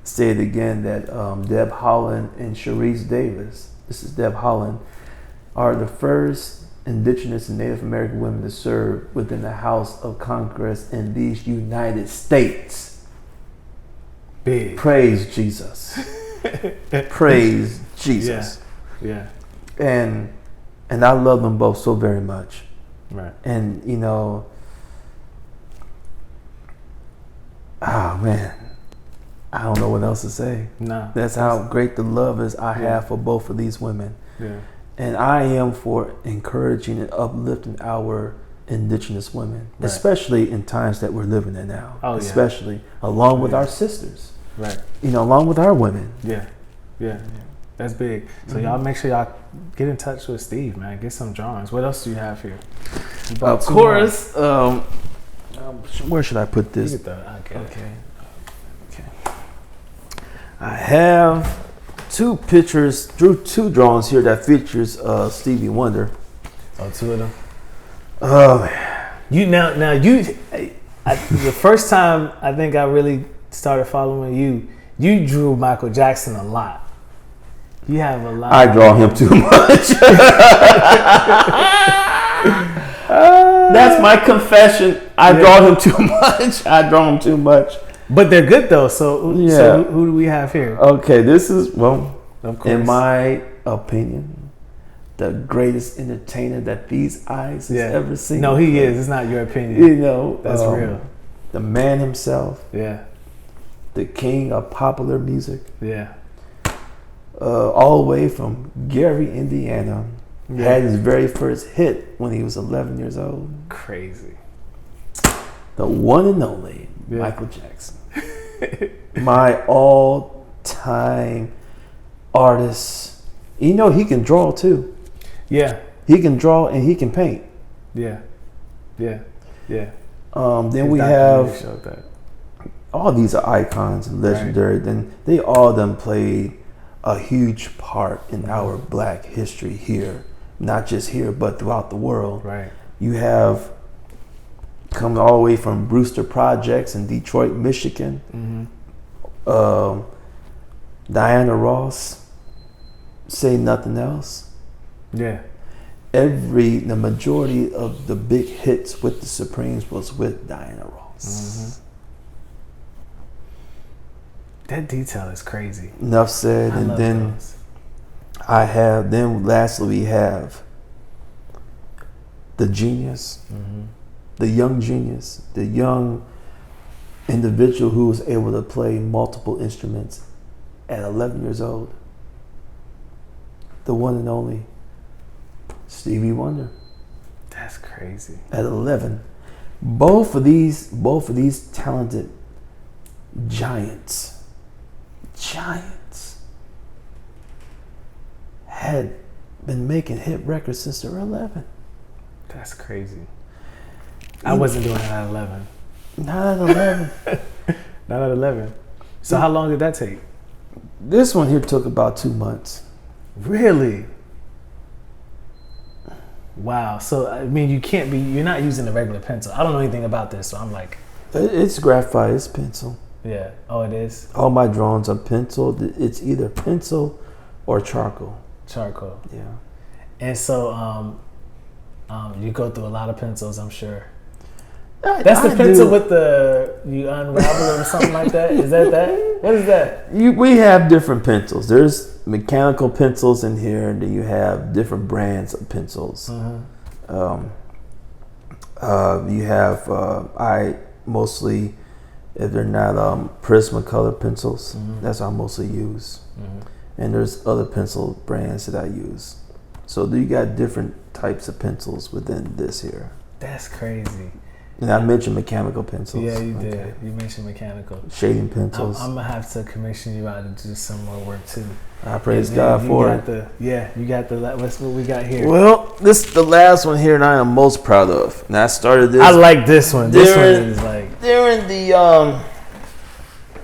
say it again, that Deb Holland and Sharice Davis, this is Deb Holland, are the first Indigenous and Native American women to serve within the House of Congress in these United States. Big. Praise Jesus. Praise Jesus. Yeah. And I love them both so very much. Right. And you know, oh man, I don't know what else to say. No. That's how great the love is I have for both of these women. Yeah. And I am for encouraging and uplifting our Indigenous women, especially in times that we're living in now. Oh, especially along with our sisters. Right. You know, along with our women. Yeah. That's big. So y'all make sure y'all get in touch with Steve, man. Get some drawings. What else do you have here? Of course. Where should I put this? Okay. I have 2 pictures, drew 2 drawings here that features Stevie Wonder. Oh, 2 of them. You the first time I think I really started following you, you drew Michael Jackson a lot. You have a lot. I draw him too much. That's my confession. I draw him too much. But they're good though. So who do we have here? Okay, this is, well, Of course. in my opinion, the greatest entertainer that these eyes has ever seen. No, he is. It's not your opinion. You know, That's real. The man himself. Yeah. The king of popular music. Yeah. All the way from Gary, Indiana. Yeah. Had his very first hit when he was 11 years old. Crazy. The one and only Michael Jackson. My all-time artist. You know, he can draw too. Yeah. He can draw and he can paint. Yeah. Yeah. Yeah. Then we have all these are icons and legendary. Right. Then they all done played a huge part in our Black history here, not just here but throughout the world. Right. You have come all the way from Brewster Projects in Detroit, Michigan. Mm-hmm. Diana Ross, Say Nothing Else. Yeah. The majority of the big hits with the Supremes was with Diana Ross. Mm-hmm. That detail is crazy. Enough said. And then lastly we have the genius, the young genius, the young individual who was able to play multiple instruments at 11 years old. The one and only Stevie Wonder. That's crazy. At 11. Both of these talented giants had been making hit records since they were 11. That's crazy. I wasn't doing it at 11. Not at 11. Not at 11. So how long did that take? This one here took about 2 months. Really? Wow. So, I mean, you're not using a regular pencil. I don't know anything about this, so I'm like. It's graphite, it's pencil. Yeah. Oh, it is? All my drawings are pencil. It's either pencil or charcoal. Charcoal. Yeah. And so, you go through a lot of pencils, I'm sure. That's the pencil with you unravel it or something like that? Is that? What is that? We have different pencils. There's mechanical pencils in here, and then you have different brands of pencils. You have, I mostly, if they're not Prismacolor pencils, that's what I mostly use. And there's other pencil brands that I use. So you got different types of pencils within this here. That's crazy. And I mentioned mechanical pencils. Yeah, you did. You mentioned mechanical. Shading pencils. I'm going to have to commission you out to do some more work too. I praise God for it. You got what's what we got here? Well, this is the last one here, and I am most proud of. And I started this. I like this one. This one is like. During the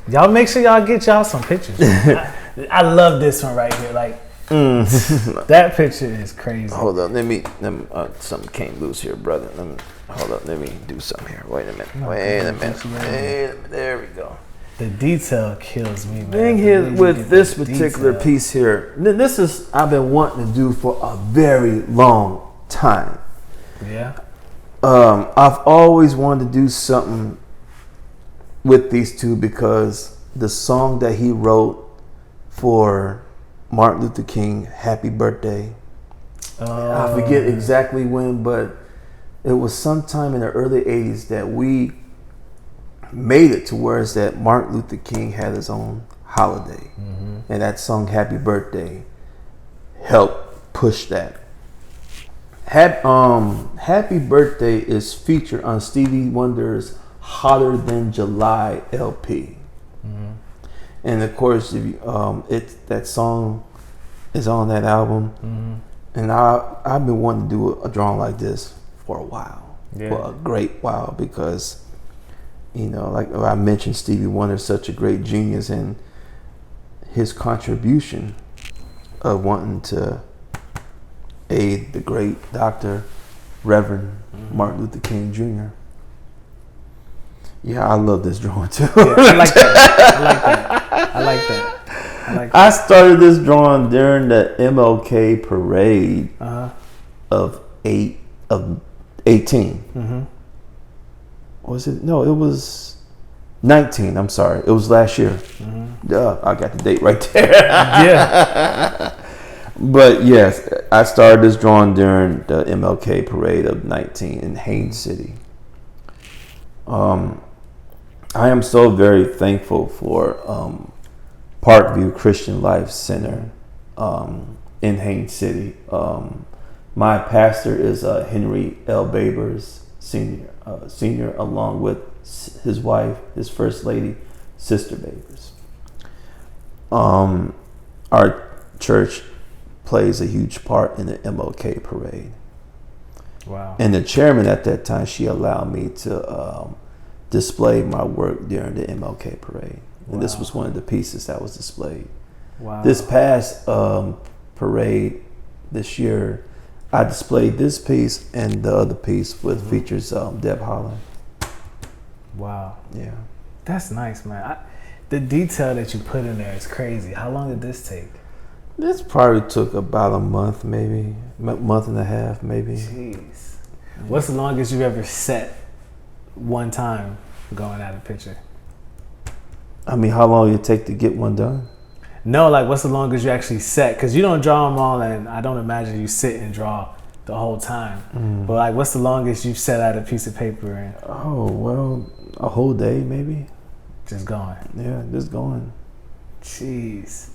Y'all make sure y'all get y'all some pictures. I love this one right here. Like that picture is crazy. Hold up, let me something came loose here, brother. Let me do something here. Wait a minute. Wait a minute. There we go. The detail kills me, man. Thing here with this particular piece here, this is I've been wanting to do for a very long time. Yeah. I've always wanted to do something with these two because the song that he wrote for Martin Luther King, Happy Birthday. I forget exactly when, but it was sometime in the early 80s that we made it to where it's that Martin Luther King had his own holiday. And that song, Happy Birthday, helped push that. Happy Birthday is featured on Stevie Wonder's Hotter Than July LP. And of course, that song is on that album. And I've been wanting to do a drawing like this for a while, for a great while, because like I mentioned, Stevie Wonder is such a great genius, and his contribution of wanting to aid the great Dr. Reverend Martin Luther King Jr. Yeah, I love this drawing too. I like that. I started this drawing during the MLK parade of 18. Was it? No, it was 19. I'm sorry. It was last year. I got the date right there. Yeah. But yes, I started this drawing during the MLK parade of 19 in Haines City. I am so very thankful for Parkview Christian Life Center in Haines City. My pastor is Henry L. Babers, senior, along with his wife, his first lady, Sister Babers. Our church plays a huge part in the MLK parade. Wow. And the chairman at that time, she allowed me to display my work during the MLK parade. And this was one of the pieces that was displayed. Wow. This past parade this year, I displayed this piece and the other piece with features Deb Holland. Wow. Yeah. That's nice, man. The detail that you put in there is crazy. How long did this take? This probably took about a month, maybe. Month and a half, maybe. Jeez. What's the longest you've ever set one time going at a picture? I mean, how long it take to get one done? No, like what's the longest you actually set? Because you don't draw them all, and I don't imagine you sit and draw the whole time. But like, what's the longest you've set out a piece of paper and? Oh, well, a whole day, maybe. Just going. Yeah, just going. Jeez.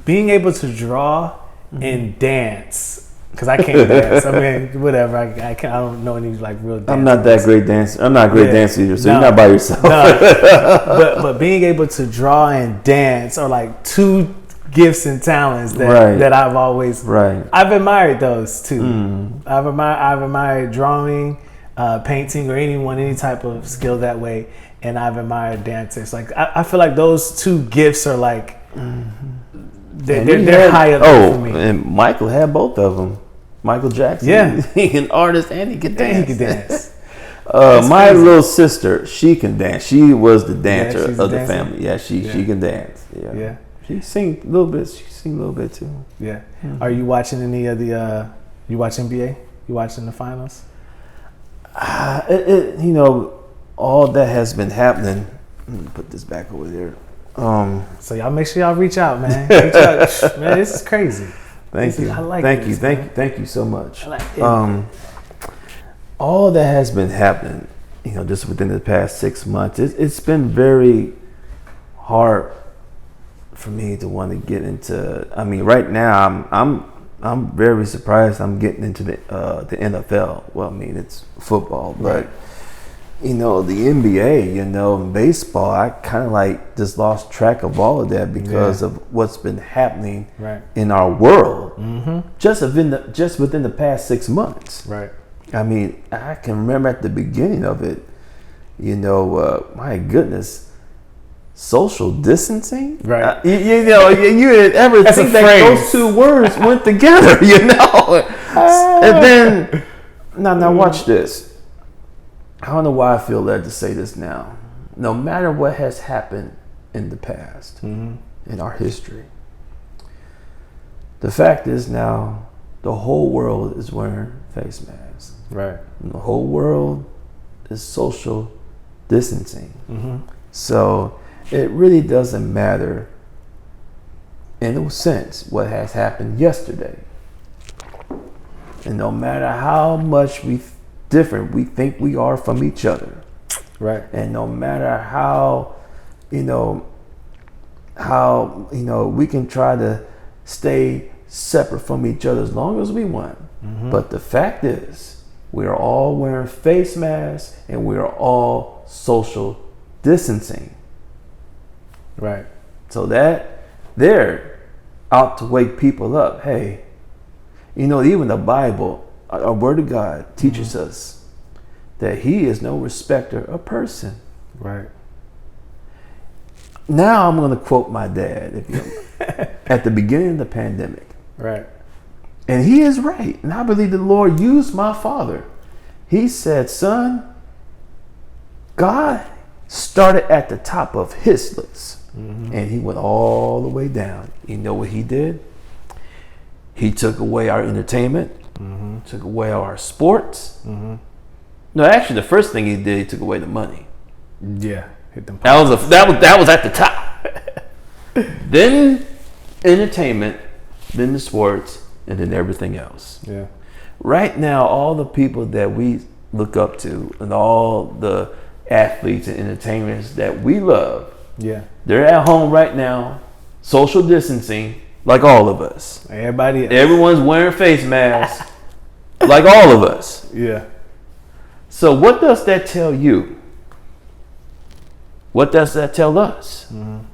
Being able to draw and dance, because I can't dance. I mean, whatever. I don't know any like real dance. I'm not that great dancer. I'm not a great dancer either, so No. you're not by yourself. No. but being able to draw and dance are like two gifts and talents that I've always I've admired those too. I've admired drawing, painting, or any type of skill that way. And I've admired dancers. Like I feel like those two gifts are like they're high up there for me. And Michael had both of them. Michael Jackson, he's an artist and he can dance. And he can dance. My crazy. Little sister, she can dance. She was the dancer of the dancer. family. Yeah, she can dance. Yeah. She sing a little bit. She sing a little bit too. Yeah. Are you watching any of the? You watch NBA? You watching the finals? All that has been happening. Let me put this back over there. So y'all make sure y'all reach out, man. Reach out. Man, this is crazy. Thank you. I like Thank this, you. man. Thank you so much. I like it. All that has been happening, just within the past 6 months, it's been very hard for me to want to get into. I mean, right now I'm very surprised I'm getting into the NFL. Well, I mean, it's football, but the NBA, and baseball, I kind of like just lost track of all of that because of what's been happening in our world, just within the past 6 months. Right. I mean, I can remember at the beginning of it, my goodness, social distancing. Right. You ever That's think a that phrase. those two words went together? And then now watch this. I don't know why I feel led to say this now. No matter what has happened in the past, in our history, the fact is now the whole world is wearing face masks. Right. And the whole world is social distancing. So it really doesn't matter, in a sense, what has happened yesterday. And no matter how much different we think we are from each other, and no matter how we can try to stay separate from each other as long as we want, but the fact is we are all wearing face masks and we are all social distancing. Right. So that they're out to wake people up. Hey, even the Bible, our Word of God, teaches us that He is no respecter of person. Right. Now I'm going to quote my dad at the beginning of the pandemic. Right. And he is right. And I believe the Lord used my father. He said, son, God started at the top of His list. And He went all the way down. You know what He did? He took away our entertainment, took away our sports. No, actually, the first thing He did, He took away the money. Yeah. Hit them. That was at the top. Then entertainment, then the sports, and then everything else. Yeah. Right now, all the people that we look up to and all the athletes and entertainers that we love, yeah, they're at home right now, social distancing, like all of us. Everyone's wearing face masks, like all of us. Yeah. So what does that tell you? What does that tell us? Mm-hmm.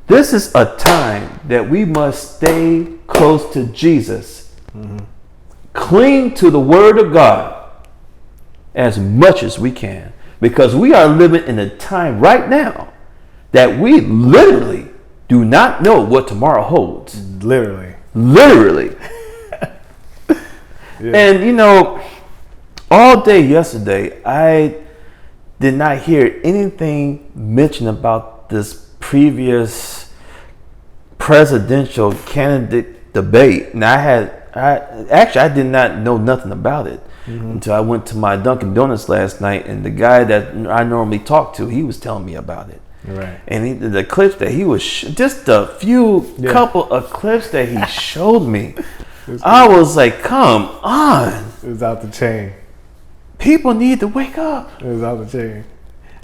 This is a time that we must stay close to Jesus. Mm-hmm. Cling to the Word of God as much as we can, because we are living in a time right now that we literally do not know what tomorrow holds. Literally. Yeah. And all day yesterday, I did not hear anything mentioned about this previous presidential candidate debate. And I did not know nothing about it until I went to my Dunkin' Donuts last night, and the guy that I normally talk to, he was telling me about it. Right. And the clips that he was just a few couple of clips that he showed me, I was like, come on. It was out the chain. People need to wake up. It was out the chain.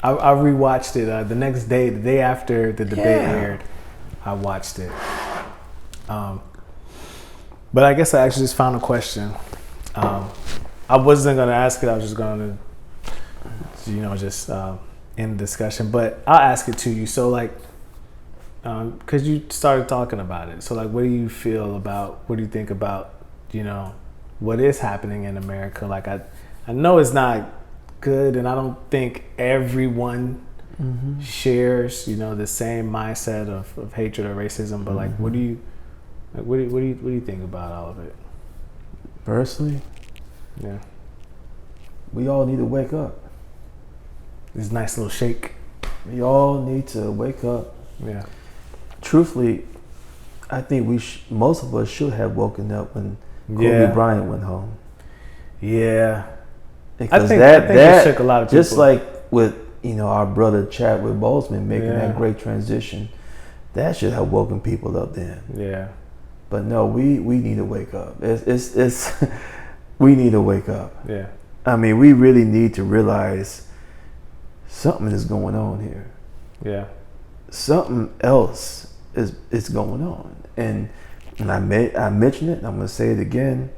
I rewatched it the next day, the day after the debate aired. I watched it. But I guess I actually just found a question. I wasn't going to ask it. I was just going to, just end the discussion. But I'll ask it to you. So, because you started talking about it. So, what do you feel about, what do you think about, what is happening in America? I know it's not good, and I don't think everyone shares, the same mindset of hatred or racism. But what do you think about all of it? Personally, yeah, we all need to wake up. This nice little shake. We all need to wake up. Yeah. Truthfully, I think most of us should have woken up when Kobe Bryant went home. Yeah. Because I think it shook a lot of people. Just like with our brother Chadwick Boseman making that great transition, that should have woken people up then. Yeah. But no, we need to wake up. It's we need to wake up. Yeah. I mean, we really need to realize something is going on here. Yeah. Something else is going on, and I mentioned it. And I'm gonna say it again.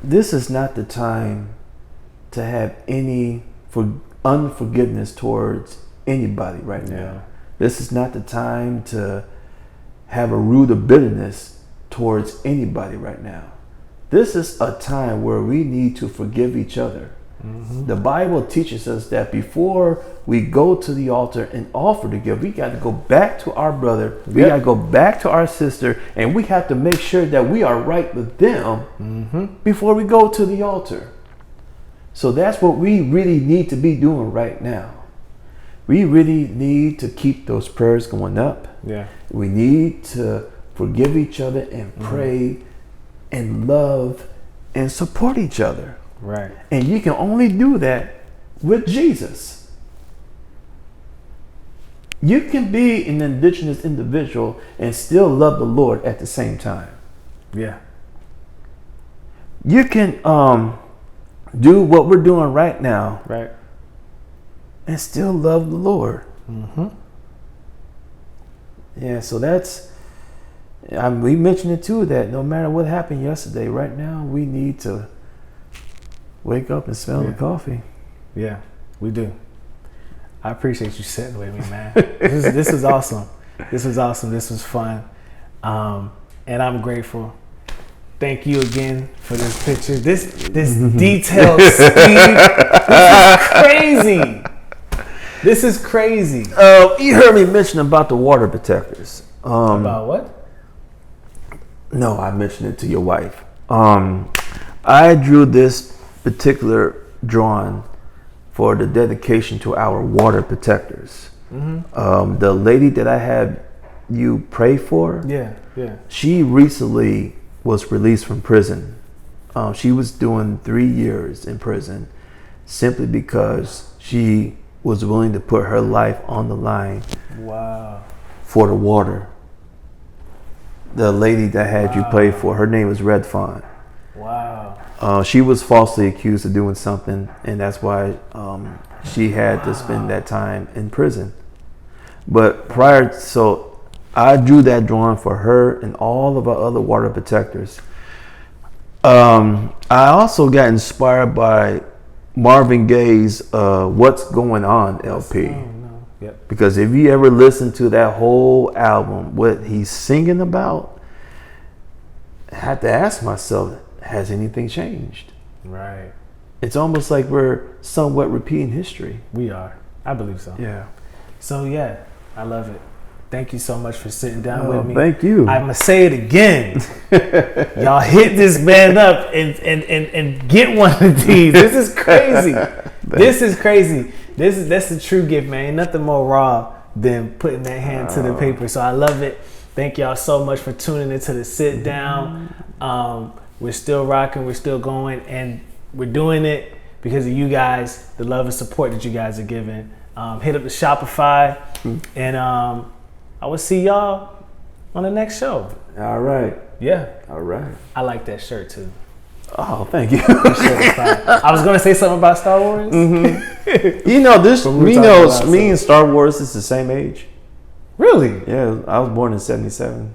This is not the time to have any unforgiveness towards anybody right now. Yeah. This is not the time to have a root of bitterness towards anybody right now. This is a time where we need to forgive each other. Mm-hmm. The Bible teaches us that before we go to the altar and offer to give, we got to go back to our brother. We got to go back to our sister, and we have to make sure that we are right with them before we go to the altar. So that's what we really need to be doing right now. We really need to keep those prayers going up. Yeah. We need to forgive each other and pray and love and support each other. Right. And you can only do that with Jesus. You can be an indigenous individual and still love the Lord at the same time. Yeah. You can do what we're doing right now. Right. And still love the Lord. Mm-hmm. Yeah, so we mentioned it too, that no matter what happened yesterday, right now we need to wake up and smell the coffee. Yeah, we do. I appreciate you sitting with me, man. This was awesome. This was awesome. This was fun. And I'm grateful. Thank you again for this picture. This detailed Steve. This is crazy. You heard me mention about the water protectors. About what? No, I mentioned it to your wife. I drew this particular drawing for the dedication to our water protectors. Mm-hmm. The lady that I had you pray for, she recently was released from prison. She was doing 3 years in prison. simply because she was willing to put her life on the line. Wow. For the water. The lady that had you play for, her name was Red Fawn. Wow. She was falsely accused of doing something, and that's why she had to spend that time in prison. But so I drew that drawing for her and all of our other water protectors. I also got inspired by Marvin Gaye's "What's Going On" LP. Oh, no. Yep. Because if you ever listen to that whole album, what he's singing about, I had to ask myself, has anything changed? Right. It's almost like we're somewhat repeating history. We are. I believe so. Yeah. So yeah, I love it. Thank you so much for sitting down with me. Thank you. I'm gonna say it again. Y'all hit this man up and get one of these. This is crazy. This is crazy. That's the true gift, man. Ain't nothing more raw than putting that hand to the paper. So I love it. Thank y'all so much for tuning into the sit down. We're still rocking, we're still going, and we're doing it because of you guys, the love and support that you guys are giving. Hit up the Shopify, and I will see y'all on the next show. All right. Yeah. All right. I like that shirt too. Oh, thank you. That shirt is fire. I was gonna say something about Star Wars. You know, me and Star Wars is the same age. Really? Yeah, I was born in 77.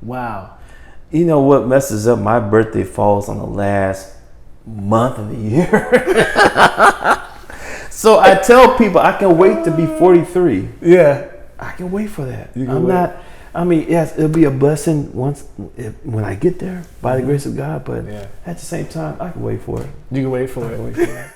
Wow. You know what messes up? My birthday falls on the last month of the year. So I tell people I can wait to be 43. Yeah. I can wait for that. Yes, it'll be a blessing when I get there by the grace of God, but at the same time, I can wait for it. You can wait for it.